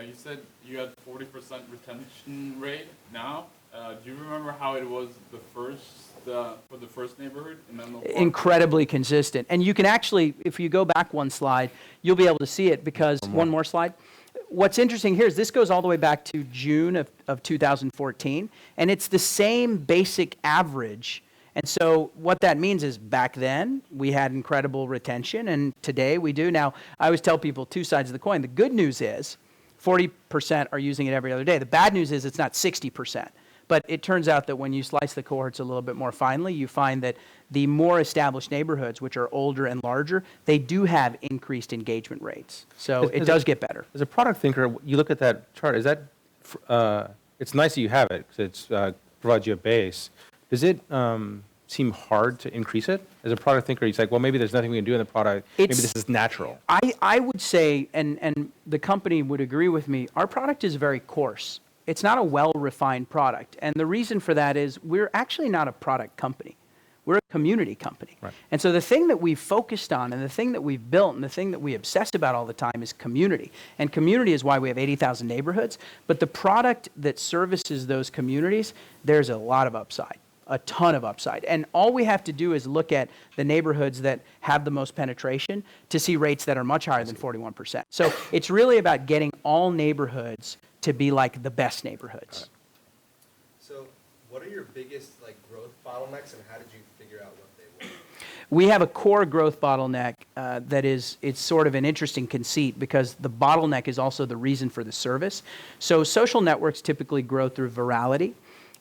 You said you had 40% retention rate now. Do you remember how it was for the first neighborhood in Menlo Park? Incredibly consistent. And you can actually, if you go back one slide, you'll be able to see it because, one more slide. What's interesting here is this goes all the way back to June of 2014, and it's the same basic average. And so what that means is back then we had incredible retention, and today we do. Now, I always tell people two sides of the coin. The good news is 40% are using it every other day. The bad news is it's not 60%. But it turns out that when you slice the cohorts a little bit more finely, you find that the more established neighborhoods, which are older and larger, they do have increased engagement rates. So it does get better. As a product thinker, you look at that chart, is that, it's nice that you have it, because it provides you a base. Does it seem hard to increase it? As a product thinker, it's like, well, maybe there's nothing we can do in the product. Maybe this is natural. I would say, and the company would agree with me, our product is very coarse. It's not a well-refined product. And the reason for that is we're actually not a product company. We're a community company. Right. And so the thing that we've focused on and the thing that we've built and the thing that we obsess about all the time is community. And community is why we have 80,000 neighborhoods. But the product that services those communities, there's a lot of upside. a ton of upside. And all we have to do is look at the neighborhoods that have the most penetration to see rates that are much higher than 41%. So it's really about getting all neighborhoods to be like the best neighborhoods. So what are your biggest growth bottlenecks, and how did you figure out what they were? We have a core growth bottleneck that is, it's sort of an interesting conceit because the bottleneck is also the reason for the service. So social networks typically grow through virality.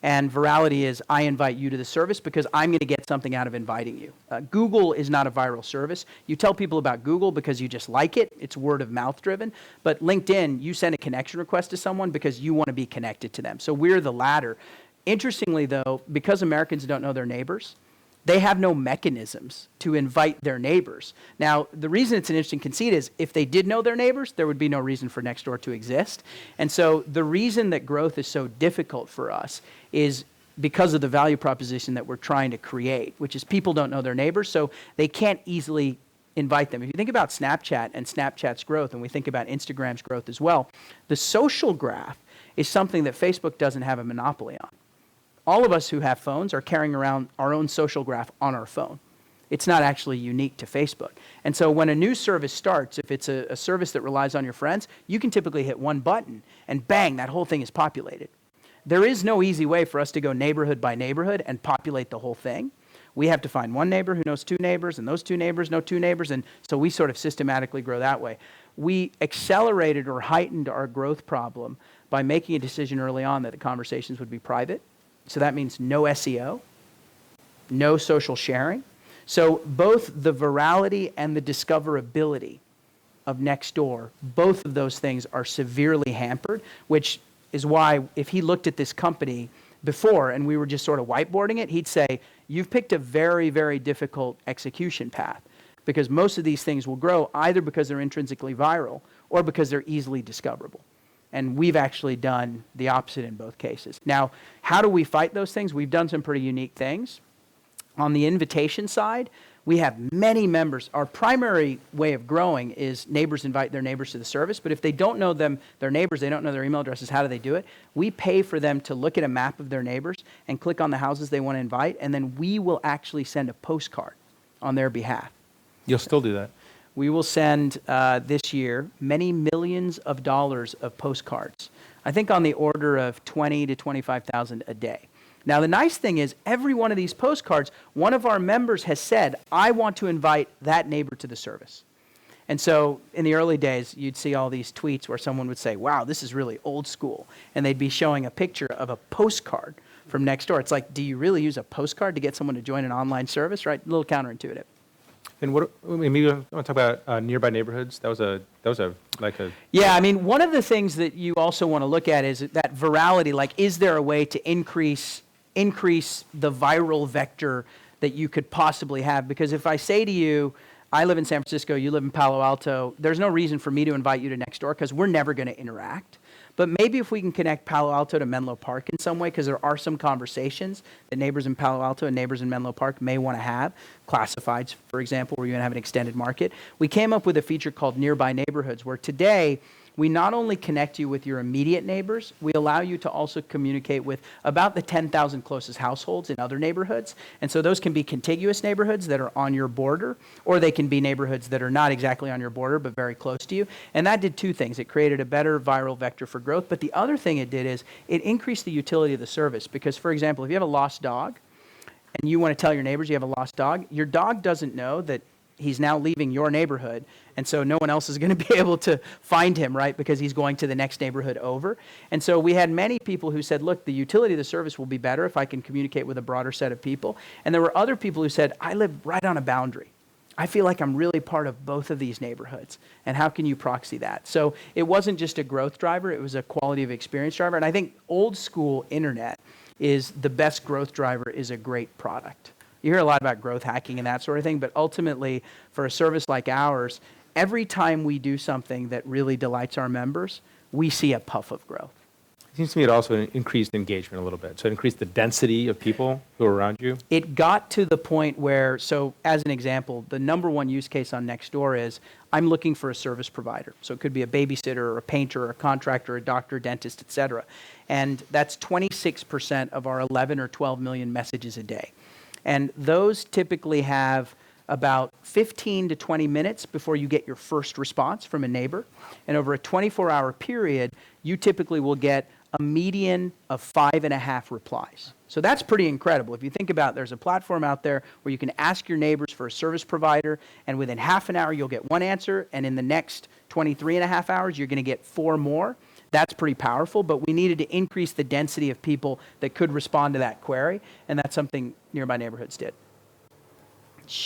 And virality is, I invite you to the service because I'm going to get something out of inviting you. Google is not a viral service. You tell people about Google because you just like it. It's word of mouth driven. But LinkedIn, you send a connection request to someone because you want to be connected to them. So we're the latter. Interestingly, though, because Americans don't know their neighbors, they have no mechanisms to invite their neighbors. Now, the reason it's an interesting conceit is if they did know their neighbors, there would be no reason for Nextdoor to exist. And so the reason that growth is so difficult for us is because of the value proposition that we're trying to create, which is people don't know their neighbors, so they can't easily invite them. If you think about Snapchat and Snapchat's growth, and we think about Instagram's growth as well, the social graph is something that Facebook doesn't have a monopoly on. All of us who have phones are carrying around our own social graph on our phone. It's not actually unique to Facebook. And so when a new service starts, if it's a service that relies on your friends, you can typically hit one button and bang, that whole thing is populated. There is no easy way for us to go neighborhood by neighborhood and populate the whole thing. We have to find one neighbor who knows two neighbors, and those two neighbors know two neighbors, and so we sort of systematically grow that way. We accelerated or heightened our growth problem by making a decision early on that the conversations would be private. So that means no SEO, no social sharing. So both the virality and the discoverability of Nextdoor, both of those things are severely hampered, which is why if he looked at this company before and we were just sort of whiteboarding it, he'd say, you've picked a very, very difficult execution path because most of these things will grow either because they're intrinsically viral or because they're easily discoverable. And we've actually done the opposite in both cases. Now, how do we fight those things? We've done some pretty unique things. On the invitation side, we have many members. Our primary way of growing is neighbors invite their neighbors to the service, but if they don't know them, their neighbors, they don't know their email addresses, how do they do it? We pay for them to look at a map of their neighbors and click on the houses they want to invite, and then we will actually send a postcard on their behalf. You'll still do that? We will send this year many millions of dollars of postcards. I think on the order of 20 to 25,000 a day. Now the nice thing is every one of these postcards, one of our members has said, I want to invite that neighbor to the service. And so in the early days, you'd see all these tweets where someone would say, wow, this is really old school. And they'd be showing a picture of a postcard from Nextdoor. It's like, do you really use a postcard to get someone to join an online service, right? A little counterintuitive. And what, maybe I want to talk about nearby neighborhoods. That was a Yeah, I mean, one of the things that you also want to look at is that virality, like, is there a way to increase the viral vector that you could possibly have? Because if I say to you, I live in San Francisco, you live in Palo Alto, there's no reason for me to invite you to Nextdoor because we're never going to interact. But maybe if we can connect Palo Alto to Menlo Park in some way, because there are some conversations that neighbors in Palo Alto and neighbors in Menlo Park may want to have, classifieds, for example, where you're going to have an extended market. We came up with a feature called Nearby Neighborhoods, where today we not only connect you with your immediate neighbors, we allow you to also communicate with about the 10,000 closest households in other neighborhoods. And so those can be contiguous neighborhoods that are on your border, or they can be neighborhoods that are not exactly on your border, but very close to you. And that did two things. It created a better viral vector for growth, but the other thing it did is it increased the utility of the service. Because, for example, if you have a lost dog, and you want to tell your neighbors you have a lost dog, your dog doesn't know that he's now leaving your neighborhood, and so no one else is going to be able to find him, right, because he's going to the next neighborhood over. And so we had many people who said, look, the utility of the service will be better if I can communicate with a broader set of people. And there were other people who said, I live right on a boundary. I feel like I'm really part of both of these neighborhoods, and how can you proxy that? So it wasn't just a growth driver, it was a quality of experience driver, and I think old school internet is the best growth driver is a great product. You hear a lot about growth hacking and that sort of thing, but ultimately, for a service like ours, every time we do something that really delights our members, we see a puff of growth. It seems to me it also increased engagement a little bit. So it increased the density of people who are around you. It got to the point where, so as an example, the number one use case on Nextdoor is I'm looking for a service provider. So it could be a babysitter or a painter or a contractor, a doctor, dentist, et cetera. And that's 26% of our 11 or 12 million messages a day. And those typically have about 15 to 20 minutes before you get your first response from a neighbor. And over a 24-hour period, you typically will get a median of 5.5 replies. So that's pretty incredible. If you think about, there's a platform out there where you can ask your neighbors for a service provider, and within half an hour you'll get one answer, and in the next 23.5 hours you're going to get 4 more. That's pretty powerful, but we needed to increase the density of people that could respond to that query, and that's something Nearby Neighborhoods did.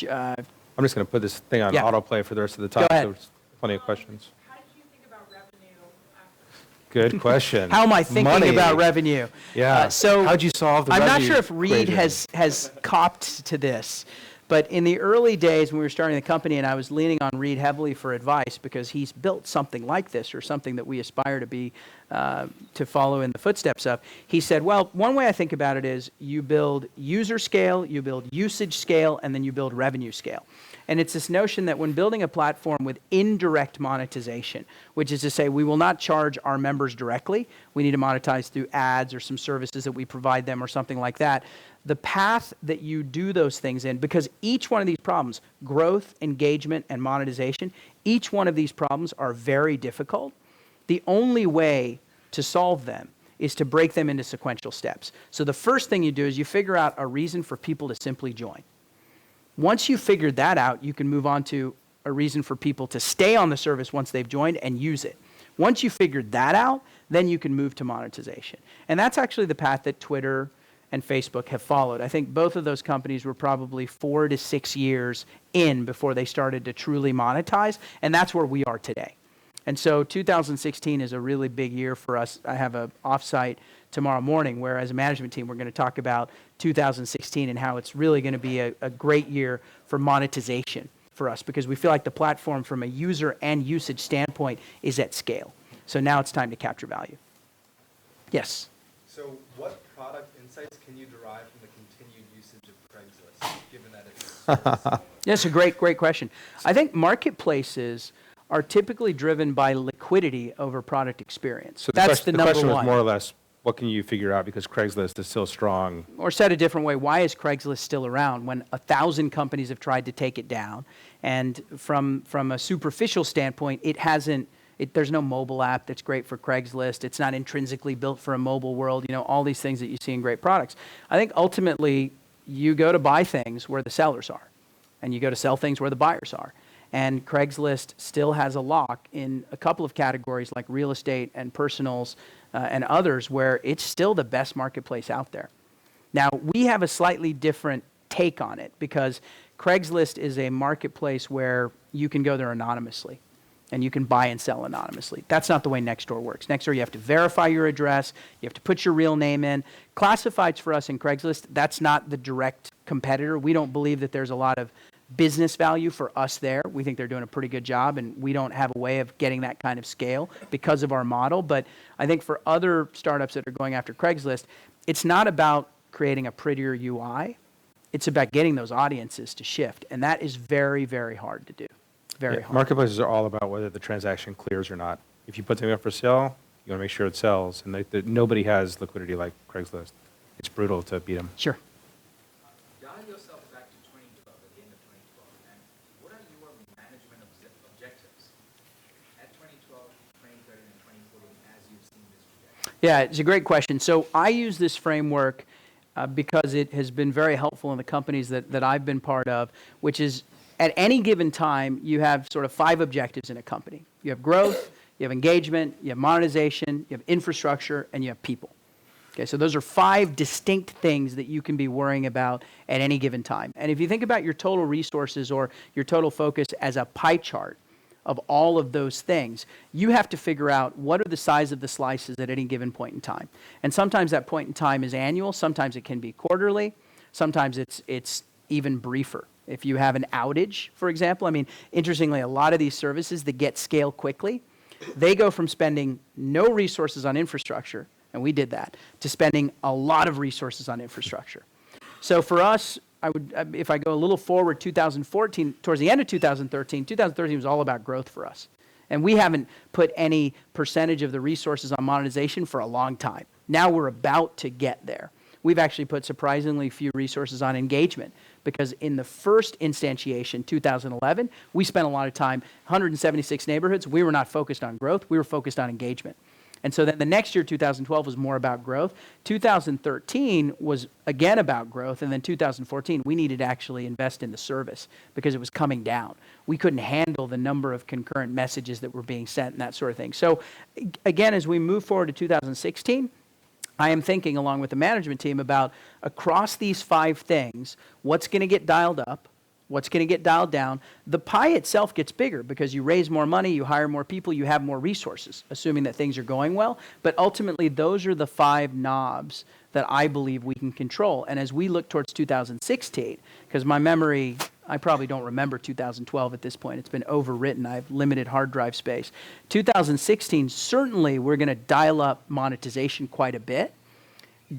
I'm just going to put this thing on Yeah. autoplay for the rest of the time. Go ahead. So there's plenty of questions. How did you think about revenue after? Good question. How am I thinking Money. about revenue? Yeah. So how'd you solve the I'm not revenue sure if Reid equation? has copped to this, but in the early days when we were starting the company and I was leaning on Reid heavily for advice because he's built something like this or something that we aspire to be, to follow in the footsteps of, he said, well, one way I think about it is you build user scale, you build usage scale, and then you build revenue scale. And it's this notion that when building a platform with indirect monetization, which is to say we will not charge our members directly, we need to monetize through ads or some services that we provide them or something like that. The path that you do those things in, because each one of these problems, growth, engagement, and monetization, each one of these problems are very difficult. The only way to solve them is to break them into sequential steps. So the first thing you do is you figure out a reason for people to simply join. Once you've figured that out, you can move on to a reason for people to stay on the service once they've joined and use it. Once you've figured that out, then you can move to monetization. And that's actually the path that Twitter and Facebook have followed. I think both of those companies were probably 4 to 6 years in before they started to truly monetize, and that's where we are today. And so 2016 is a really big year for us. I have an offsite tomorrow morning where as a management team we're going to talk about 2016 and how it's really going to be a great year for monetization for us because we feel like the platform from a user and usage standpoint is at scale. So now it's time to capture value. Yes? So what product insights can you derive from the continued usage of Craigslist, given that it's That's a great question. I think marketplaces are typically driven by liquidity over product experience. So That's the the number question one. was more or less, what can you figure out because Craigslist is still strong? Or said a different way, why is Craigslist still around when 1,000 companies have tried to take it down? And from a superficial standpoint, there's no mobile app that's great for Craigslist. It's not intrinsically built for a mobile world, all these things that you see in great products. I think ultimately you go to buy things where the sellers are, and you go to sell things where the buyers are. And Craigslist still has a lock in a couple of categories like real estate and personals and others where it's still the best marketplace out there. Now, we have a slightly different take on it because Craigslist is a marketplace where you can go there anonymously and you can buy and sell anonymously. That's not the way Nextdoor works. Nextdoor, you have to verify your address, you have to put your real name in. Classifieds for us in Craigslist, that's not the direct competitor. We don't believe that there's a lot of business value for us there. We think they're doing a pretty good job, and we don't have a way of getting that kind of scale because of our model. But I think for other startups that are going after Craigslist, it's not about creating a prettier UI. It's about getting those audiences to shift, and that is very, very hard to do. Very hard. Marketplaces are all about whether the transaction clears or not. If you put something up for sale, you want to make sure it sells, and nobody has liquidity like Craigslist. It's brutal to beat them. Sure. Dial yourself back to 2012, at the end of 2012, and what are your management objectives at 2012, 2013, and 2014 as you've seen this trajectory? Yeah, it's a great question. So I use this framework because it has been very helpful in the companies that I've been part of, which is at any given time, you have sort of 5 objectives in a company. You have growth, you have engagement, you have monetization, you have infrastructure, and you have people. Okay, so those are 5 distinct things that you can be worrying about at any given time. And if you think about your total resources or your total focus as a pie chart of all of those things, you have to figure out what are the size of the slices at any given point in time. And sometimes that point in time is annual, sometimes it can be quarterly, sometimes it's even briefer. If you have an outage, for example, interestingly, a lot of these services that get scale quickly, they go from spending no resources on infrastructure and we did that, to spending a lot of resources on infrastructure. So for us, if I go a little forward, 2014, towards the end of 2013 was all about growth for us. And we haven't put any percentage of the resources on monetization for a long time. Now we're about to get there. We've actually put surprisingly few resources on engagement, because in the first instantiation, 2011, we spent a lot of time, 176 neighborhoods, we were not focused on growth, we were focused on engagement. And so then the next year, 2012, was more about growth. 2013 was again about growth, and then 2014, we needed to actually invest in the service because it was coming down. We couldn't handle the number of concurrent messages that were being sent and that sort of thing. So again, as we move forward to 2016, I am thinking, along with the management team, about across these 5 things, what's going to get dialed up, what's going to get dialed down. The pie itself gets bigger because you raise more money, you hire more people, you have more resources, assuming that things are going well. But ultimately, those are the 5 knobs that I believe we can control. And as we look towards 2016, because my memory, I probably don't remember 2012 at this point. It's been overwritten. I have limited hard drive space. 2016, certainly we're going to dial up monetization quite a bit.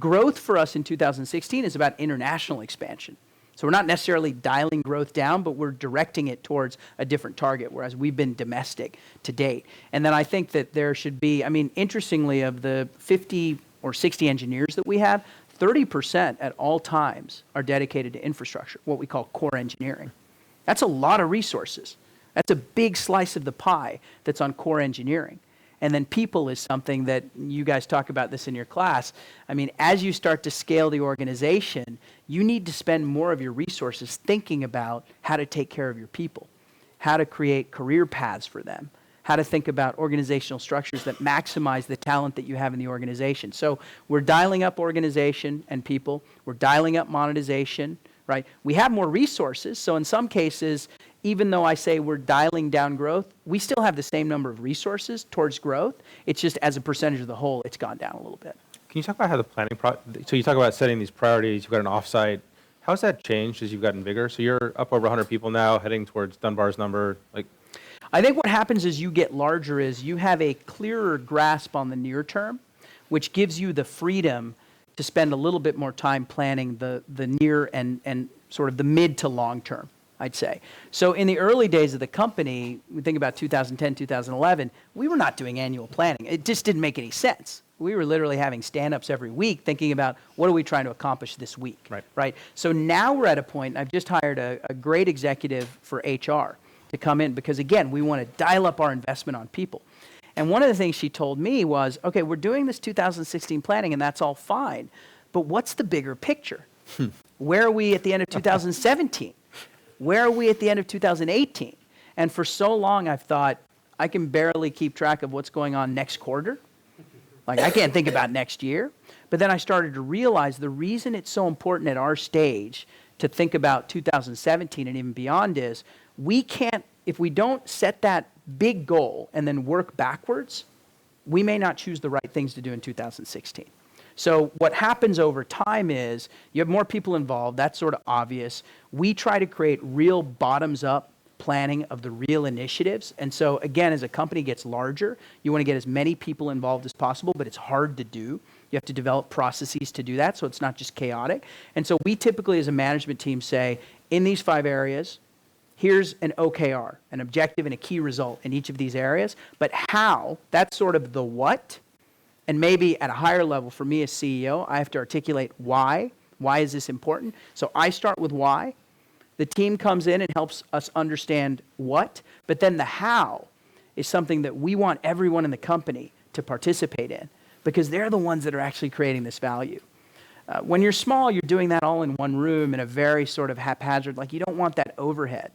Growth for us in 2016 is about international expansion. So we're not necessarily dialing growth down, but we're directing it towards a different target, whereas we've been domestic to date. And then I think that there should be, I mean, interestingly, of the 50 or 60 engineers that we have, 30% at all times are dedicated to infrastructure, what we call core engineering. That's a lot of resources. That's a big slice of the pie that's on core engineering. And then people is something that you guys talk about this in your class. I mean, as you start to scale the organization, you need to spend more of your resources thinking about how to take care of your people, how to create career paths for them, how to think about organizational structures that maximize the talent that you have in the organization. So we're dialing up organization and people. We're dialing up monetization, right? We have more resources. So in some cases, even though I say we're dialing down growth, we still have the same number of resources towards growth. It's just as a percentage of the whole, it's gone down a little bit. Can you talk about how the planning so you talk about setting these priorities, you've got an offsite. How's that changed as you've gotten bigger? So you're up over 100 people now, heading towards Dunbar's number. I think what happens as you get larger is you have a clearer grasp on the near term, which gives you the freedom to spend a little bit more time planning the near and sort of the mid to long term, I'd say. So in the early days of the company, we think about 2010, 2011, we were not doing annual planning. It just didn't make any sense. We were literally having stand-ups every week thinking about what are we trying to accomplish this week, right? So now we're at a point, I've just hired a great executive for HR to come in because, again, we want to dial up our investment on people. And one of the things she told me was, okay, we're doing this 2016 planning and that's all fine, but what's the bigger picture? Where are we at the end of 2017? Where are we at the end of 2018? And for so long, I've thought, I can barely keep track of what's going on next quarter. Like, I can't think about next year. But then I started to realize the reason it's so important at our stage to think about 2017 and even beyond is we can't, if we don't set that big goal and then work backwards, we may not choose the right things to do in 2016. So what happens over time is you have more people involved. That's sort of obvious. We try to create real bottoms-up planning of the real initiatives. And so, again, as a company gets larger, you want to get as many people involved as possible, but it's hard to do. You have to develop processes to do that, so it's not just chaotic. And so we typically, as a management team, say, in these 5 areas, here's an OKR, an objective and a key result in each of these areas. But how, that's sort of the what. And maybe at a higher level, for me as CEO, I have to articulate why. Why is this important? So I start with why. The team comes in and helps us understand what, but then the how is something that we want everyone in the company to participate in because they're the ones that are actually creating this value. When you're small, you're doing that all in one room in a very sort of haphazard, like you don't want that overhead,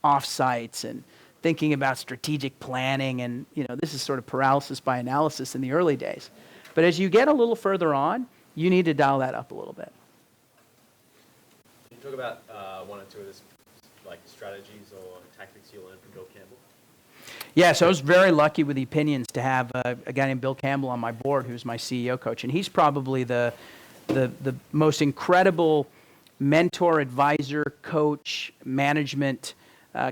off-sites and thinking about strategic planning and, you know, this is sort of paralysis by analysis in the early days. But as you get a little further on, you need to dial that up a little bit. Can you talk about one or two of this, like strategies or tactics you learned from Bill Campbell? Yeah, so I was very lucky with Epinions to have a guy named Bill Campbell on my board who's my CEO coach, and he's probably the most incredible mentor, advisor, coach, management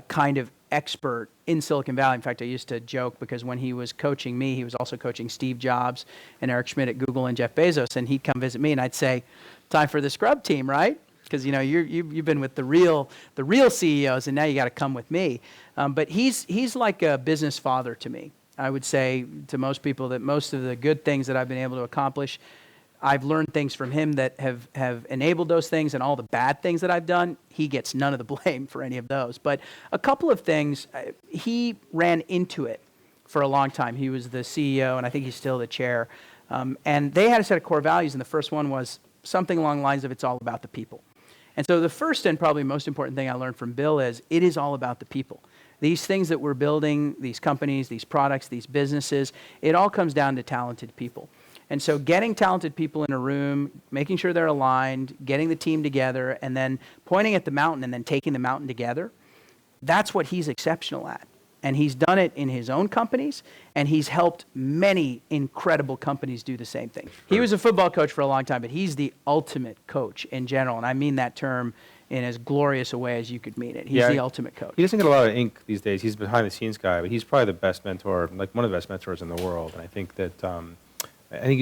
kind of expert in Silicon Valley. In fact, I used to joke because when he was coaching me, he was also coaching Steve Jobs and Eric Schmidt at Google and Jeff Bezos, and he'd come visit me, and I'd say, "Time for the scrub team, right?" Because you've been with the real CEOs, and now you got to come with me. But he's like a business father to me. I would say to most people that most of the good things that I've been able to accomplish, I've learned things from him that have enabled those things, and all the bad things that I've done, he gets none of the blame for any of those. But a couple of things, he ran into it for a long time. He was the CEO, and I think he's still the chair. And they had a set of core values, and the first one was something along the lines of it's all about the people. And so the first and probably most important thing I learned from Bill is it is all about the people. These things that we're building, these companies, these products, these businesses, it all comes down to talented people. And so getting talented people in a room, making sure they're aligned, getting the team together, and then pointing at the mountain and then taking the mountain together, that's what he's exceptional at. And he's done it in his own companies, and he's helped many incredible companies do the same thing. He was a football coach for a long time, but he's the ultimate coach in general, and I mean that term in as glorious a way as you could mean it. He's the ultimate coach. He doesn't get a lot of ink these days. He's a behind-the-scenes guy, but he's probably the best mentor, like one of the best mentors in the world. And I think that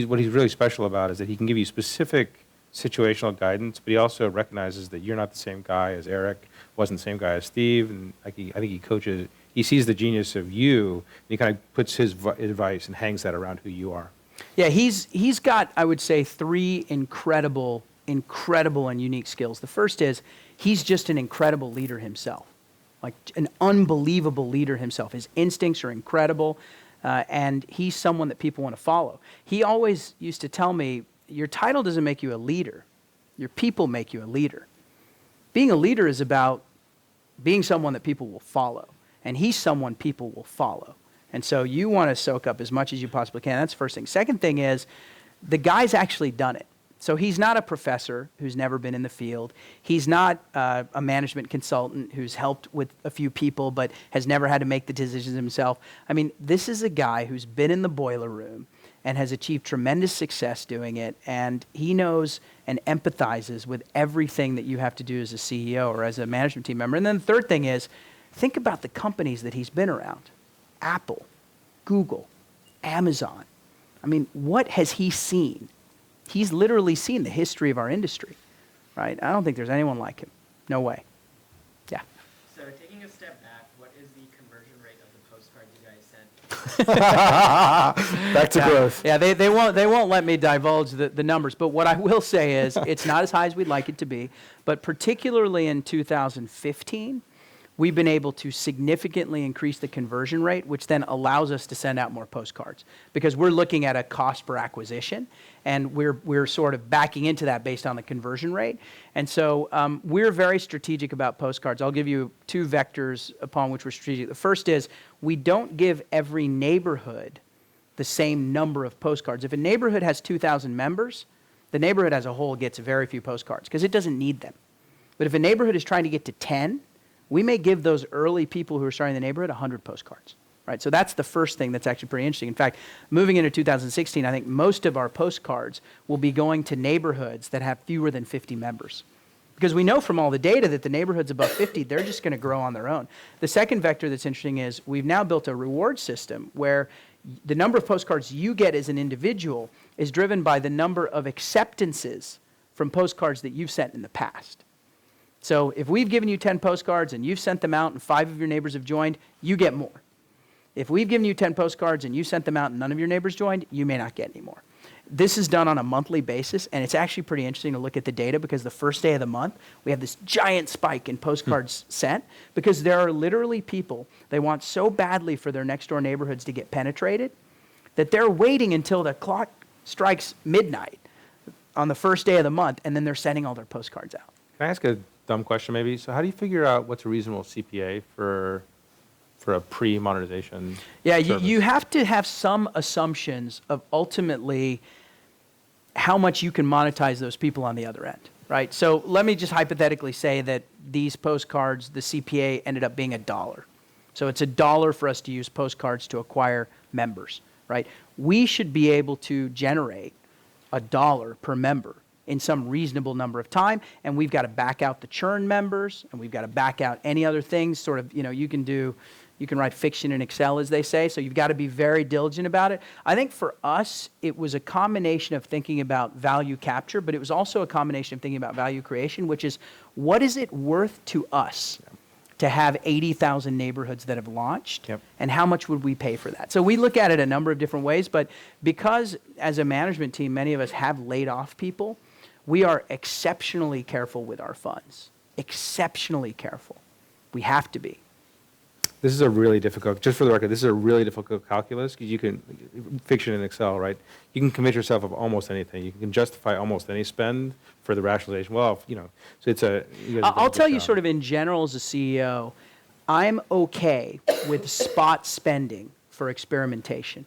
what he's really special about is that he can give you specific situational guidance, but he also recognizes that you're not the same guy as Eric, wasn't the same guy as Steve, and I think he coaches. He sees the genius of you, and he kind of puts his advice and hangs that around who you are. Yeah, he's got, I would say, three incredible and unique skills. The first is he's just an incredible leader himself, like an unbelievable leader himself. His instincts are incredible, and he's someone that people want to follow. He always used to tell me, your title doesn't make you a leader. Your people make you a leader. Being a leader is about being someone that people will follow. And he's someone people will follow. And so you want to soak up as much as you possibly can. That's the first thing. Second thing is, the guy's actually done it. So he's not a professor who's never been in the field. He's not a management consultant who's helped with a few people but has never had to make the decisions himself. I mean, this is a guy who's been in the boiler room and has achieved tremendous success doing it. And he knows and empathizes with everything that you have to do as a CEO or as a management team member. And then the third thing is, think about the companies that he's been around. Apple, Google, Amazon. I mean, what has he seen? He's literally seen the history of our industry, right? I don't think there's anyone like him. No way. Yeah. So taking a step back, what is the conversion rate of the postcards you guys sent? Back to growth. Yeah, they won't let me divulge the numbers, but what I will say is it's not as high as we'd like it to be, but particularly in 2015, we've been able to significantly increase the conversion rate, which then allows us to send out more postcards because we're looking at a cost per acquisition, and we're sort of backing into that based on the conversion rate. And so we're very strategic about postcards. I'll give you two vectors upon which we're strategic. The first is we don't give every neighborhood the same number of postcards. If a neighborhood has 2,000 members, the neighborhood as a whole gets very few postcards because it doesn't need them. But if a neighborhood is trying to get to 10, we may give those early people who are starting the neighborhood 100 postcards, right? So that's the first thing that's actually pretty interesting. In fact, moving into 2016, I think most of our postcards will be going to neighborhoods that have fewer than 50 members. Because we know from all the data that the neighborhoods above 50, they're just going to grow on their own. The second vector that's interesting is we've now built a reward system where the number of postcards you get as an individual is driven by the number of acceptances from postcards that you've sent in the past. So if we've given you 10 postcards and you've sent them out and 5 of your neighbors have joined, you get more. If we've given you 10 postcards and you sent them out and none of your neighbors joined, you may not get any more. This is done on a monthly basis, and it's actually pretty interesting to look at the data because the first day of the month, we have this giant spike in postcards sent because there are literally people, they want so badly for their next door neighborhoods to get penetrated that they're waiting until the clock strikes midnight on the first day of the month, and then they're sending all their postcards out. Can I ask a dumb question maybe? So how do you figure out what's a reasonable CPA for a pre-monetization Yeah, service? you have to have some assumptions of ultimately how much you can monetize those people on the other end, right? So let me just hypothetically say that these postcards, the CPA ended up being $1. So it's $1 for us to use postcards to acquire members, right? We should be able to generate $1 per member in some reasonable number of time, and we've got to back out the churn members, and we've got to back out any other things, sort of, you can write fiction in Excel, as they say, so you've got to be very diligent about it. I think for us, it was a combination of thinking about value capture, but it was also a combination of thinking about value creation, which is, what is it worth to us to have 80,000 neighborhoods that have launched, and how much would we pay for that? So we look at it a number of different ways, but because as a management team, many of us have laid off people, we are exceptionally careful with our funds. Exceptionally careful. We have to be. This is a really difficult, just for the record, this is a really difficult calculus, because you can, fiction in Excel, right? You can convince yourself of almost anything. You can justify almost any spend for the rationalization. Well, so it's a... I'll tell you sort of in general as a CEO, I'm okay with spot spending for experimentation.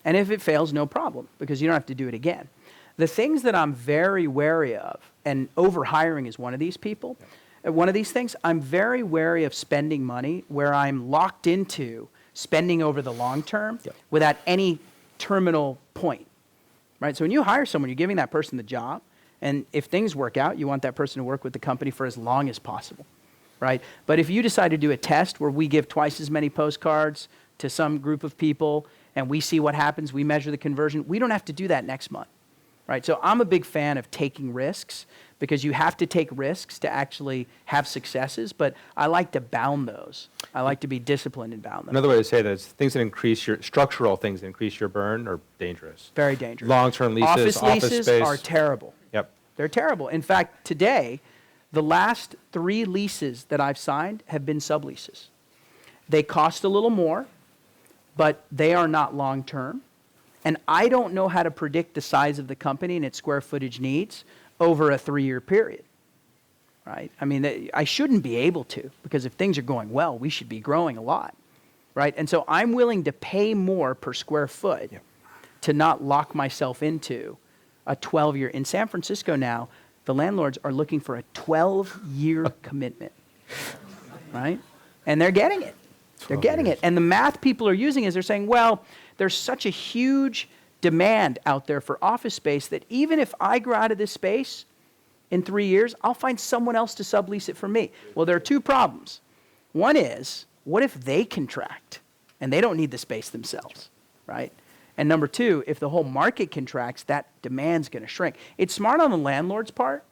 And if it fails, no problem, because you don't have to do it again. The things that I'm very wary of, and overhiring is one of these people, one of these things, I'm very wary of spending money where I'm locked into spending over the long term without any terminal point, right? So when you hire someone, you're giving that person the job, and if things work out, you want that person to work with the company for as long as possible, right? But if you decide to do a test where we give twice as many postcards to some group of people, and we see what happens, we measure the conversion, we don't have to do that next month, right? So I'm a big fan of taking risks, because you have to take risks to actually have successes, but I like to bound those. I like to be disciplined and bound them. Another way to say that is things that increase your, structural things that increase your burn are dangerous. Very dangerous. Long-term leases, office leases space. are terrible. Yep. They're terrible. In fact, today, the last 3 leases that I've signed have been subleases. They cost a little more, but they are not long-term. And I don't know how to predict the size of the company and its square footage needs over a 3-year period, right? I mean, I shouldn't be able to, because if things are going well, we should be growing a lot, right? And so I'm willing to pay more per square foot to not lock myself into a 12-year. In San Francisco now, the landlords are looking for a 12-year commitment, right? And they're getting it. They're getting it. And the math people are using is they're saying, well, there's such a huge demand out there for office space that even if I grow out of this space in 3 years, I'll find someone else to sublease it for me. Well, there are 2 problems. One is, what if they contract and they don't need the space themselves, right? And number 2, if the whole market contracts, that demand's going to shrink. It's smart on the landlord's part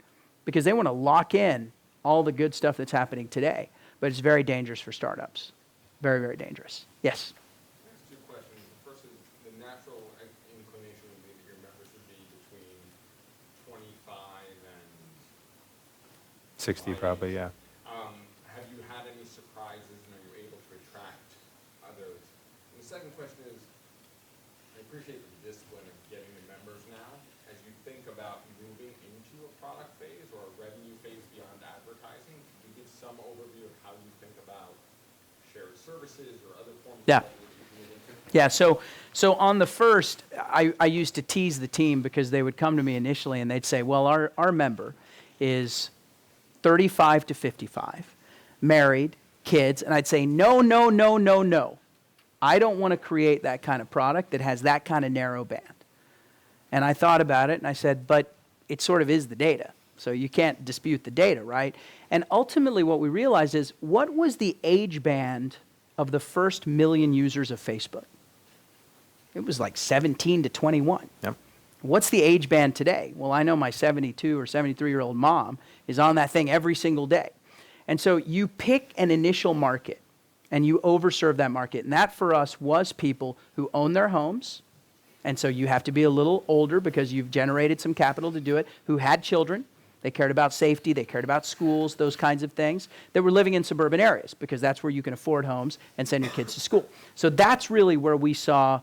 because they want to lock in all the good stuff that's happening today, but it's very dangerous for startups. Very, very dangerous. Yes? There's 2 questions. The first is the natural inclination would be that your members would be between 25 and 60 probably, yeah. Have you had any surprises, and are you able to attract others? And the second question is, I appreciate the discipline of getting the members now. As you think about moving into a product phase or a revenue phase beyond advertising, could you give some overview of how you think about shared services or other forms of revenue that you can move into? Yeah, so on the first, I used to tease the team because they would come to me initially and they'd say, well, our member is 35 to 55, married, kids, and I'd say, no, no, no, no, no. I don't want to create that kind of product that has that kind of narrow band. And I thought about it and I said, but it sort of is the data. So you can't dispute the data, right? And ultimately what we realized is, what was the age band of the first million users of Facebook? It was like 17 to 21. Yep. What's the age band today? Well, I know my 72 or 73-year-old mom is on that thing every single day. And so you pick an initial market and you overserve that market. And that for us was people who own their homes. And so you have to be a little older because you've generated some capital to do it, who had children. They cared about safety, they cared about schools, those kinds of things, that were living in suburban areas because that's where you can afford homes and send your kids to school. So that's really where we saw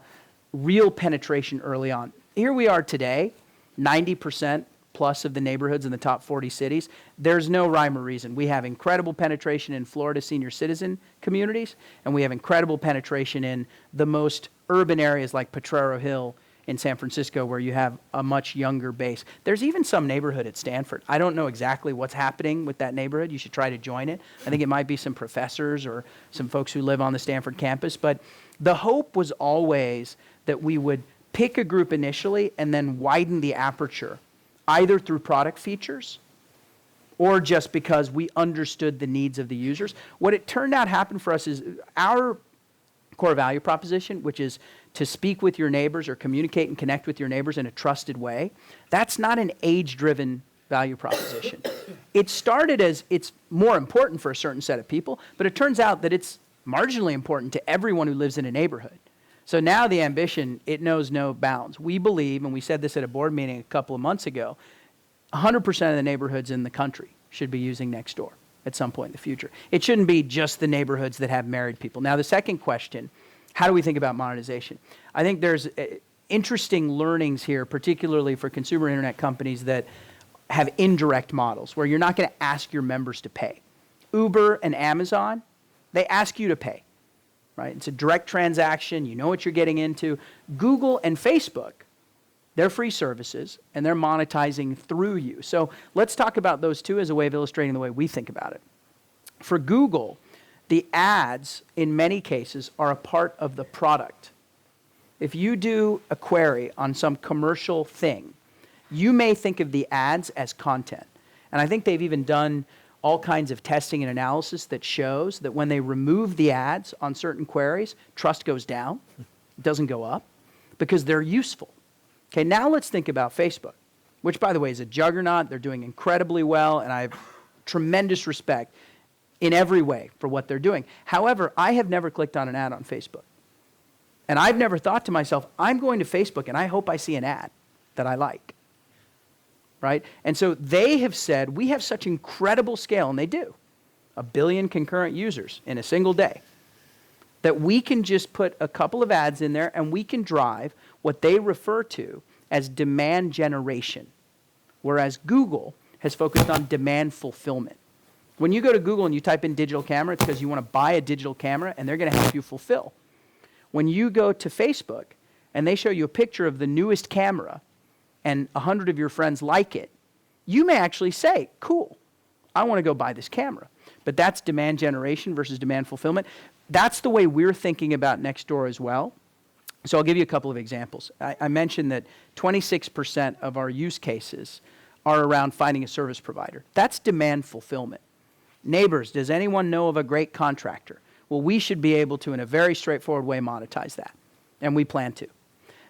real penetration early on. Here we are today, 90% plus of the neighborhoods in the top 40 cities. There's no rhyme or reason. We have incredible penetration in Florida senior citizen communities, and we have incredible penetration in the most urban areas like Potrero Hill in San Francisco, where you have a much younger base. There's even some neighborhood at Stanford. I don't know exactly what's happening with that neighborhood. You should try to join it. I think it might be some professors or some folks who live on the Stanford campus. But the hope was always that we would pick a group initially and then widen the aperture. either through product features or just because we understood the needs of the users. What it turned out happened for us is our core value proposition, which is to speak with your neighbors or communicate and connect with your neighbors in a trusted way, that's not an age-driven value proposition. It started as it's more important for a certain set of people, but it turns out that it's marginally important to everyone who lives in a neighborhood. So now the ambition, it knows no bounds. We believe, and we said this at a board meeting a couple of months ago, 100% of the neighborhoods in the country should be using Nextdoor at some point in the future. It shouldn't be just the neighborhoods that have married people. Now, the second question, how do we think about monetization? I think there's interesting learnings here, particularly for consumer internet companies that have indirect models, where you're not going to ask your members to pay. Uber and Amazon, they ask you to pay, right? It's a direct transaction. You know what you're getting into. Google and Facebook, they're free services, and they're monetizing through you. So let's talk about those two as a way of illustrating the way we think about it. For Google, the ads, in many cases, are a part of the product. If you do a query on some commercial thing, you may think of the ads as content. And I think they've even done all kinds of testing and analysis that shows that when they remove the ads on certain queries, trust goes down, it doesn't go up, because they're useful. Okay, now let's think about Facebook, which, by the way, is a juggernaut. They're doing incredibly well, and I have tremendous respect in every way for what they're doing. However, I have never clicked on an ad on Facebook. And I've never thought to myself, I'm going to Facebook, and I hope I see an ad that I like. Right? And so they have said, we have such incredible scale, and they do, 1 billion concurrent users in a single day, that we can just put a couple of ads in there and we can drive what they refer to as demand generation, whereas Google has focused on demand fulfillment. When you go to Google and you type in digital camera, it's because you want to buy a digital camera and they're going to help you fulfill. When you go to Facebook and they show you a picture of the newest camera and 100 of your friends like it, you may actually say, cool, I want to go buy this camera. But that's demand generation versus demand fulfillment. That's the way we're thinking about Nextdoor as well. So I'll give you a couple of examples. I mentioned that 26% of our use cases are around finding a service provider. That's demand fulfillment. Neighbors, does anyone know of a great contractor? Well, we should be able to, in a very straightforward way, monetize that. And we plan to.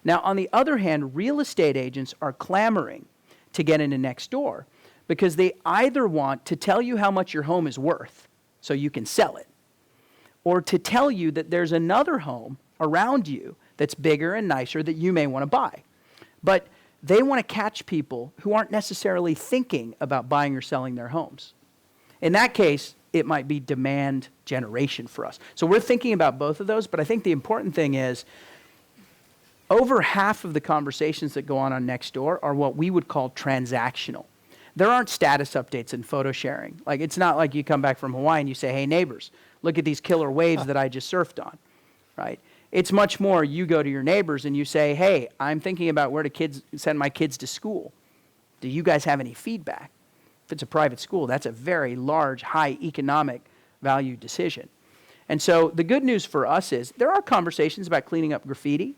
Now, on the other hand, real estate agents are clamoring to get into Nextdoor because they either want to tell you how much your home is worth so you can sell it, or to tell you that there's another home around you that's bigger and nicer that you may want to buy. But they want to catch people who aren't necessarily thinking about buying or selling their homes. In that case, it might be demand generation for us. So we're thinking about both of those, but I think the important thing is over half of the conversations that go on Nextdoor are what we would call transactional. There aren't status updates and photo sharing. Like, it's not like you come back from Hawaii and you say, hey, neighbors, look at these killer waves that I just surfed on, right? It's much more you go to your neighbors and you say, hey, I'm thinking about where to send my kids to school. Do you guys have any feedback? If it's a private school, that's a very large, high economic value decision. And so the good news for us is there are conversations about cleaning up graffiti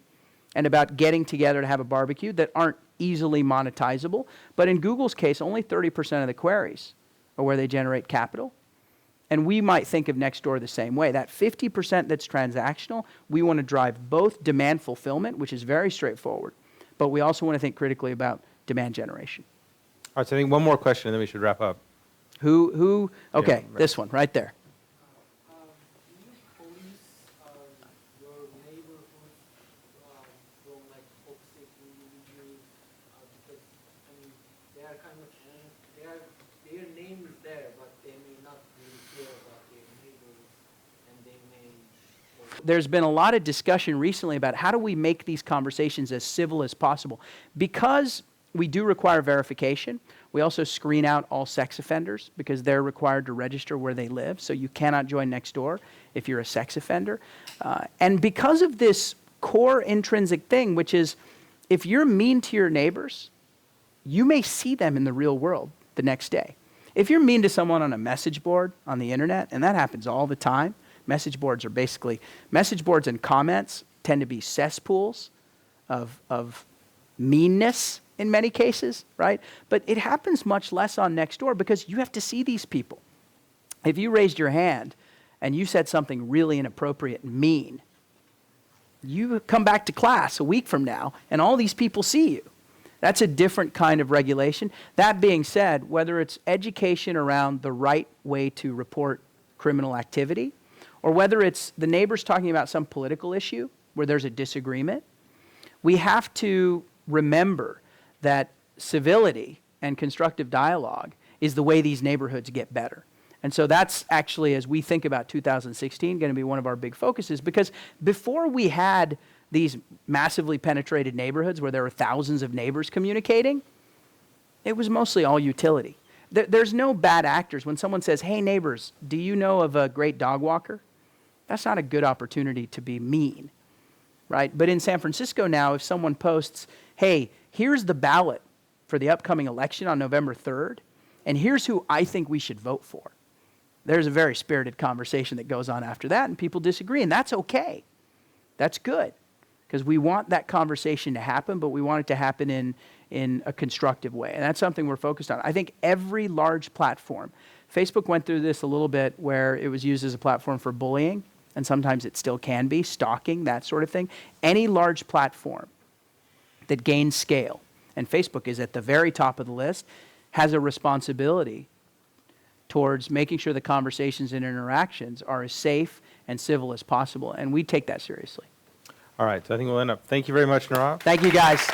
and about getting together to have a barbecue that aren't easily monetizable. But in Google's case, only 30% of the queries are where they generate capital. And we might think of Nextdoor the same way. That 50% that's transactional, we want to drive both demand fulfillment, which is very straightforward, but we also want to think critically about demand generation. All right, so I think one more question, and then we should wrap up. Okay, Yeah, right. This one right there. Do you police your neighborhood from like toxic individuals? Because I mean, they are kind of their name is there, but they may not really care about their neighbors, and they may. There's been a lot of discussion recently about how do we make these conversations as civil as possible. Because we do require verification, we also screen out all sex offenders because they're required to register where they live, so you cannot join Nextdoor if you're a sex offender. And because of this core intrinsic thing, which is if you're mean to your neighbors, you may see them in the real world the next day. If you're mean to someone on a message board on the internet, and that happens all the time, message boards and comments tend to be cesspools of meanness in many cases, right? But it happens much less on Nextdoor because you have to see these people. If you raised your hand and you said something really inappropriate and mean, you come back to class a week from now and all these people see you. That's a different kind of regulation. That being said, whether it's education around the right way to report criminal activity, or whether it's the neighbors talking about some political issue where there's a disagreement, we have to remember that civility and constructive dialogue is the way these neighborhoods get better. And so that's actually, as we think about 2016, going to be one of our big focuses, because before we had these massively penetrated neighborhoods where there were thousands of neighbors communicating, it was mostly all utility. There's no bad actors. When someone says, hey neighbors, do you know of a great dog walker? That's not a good opportunity to be mean, right? But in San Francisco now, if someone posts, hey, here's the ballot for the upcoming election on November 3rd, and here's who I think we should vote for, there's a very spirited conversation that goes on after that, and people disagree, and that's okay. That's good, because we want that conversation to happen, but we want it to happen in a constructive way, and that's something we're focused on. I think every large platform, Facebook went through this a little bit where it was used as a platform for bullying, and sometimes it still can be, stalking, that sort of thing. Any large platform that gains scale, and Facebook is at the very top of the list, has a responsibility towards making sure the conversations and interactions are as safe and civil as possible, and we take that seriously. All right, so I think we'll end up. Thank you very much, Nirav. Thank you, guys.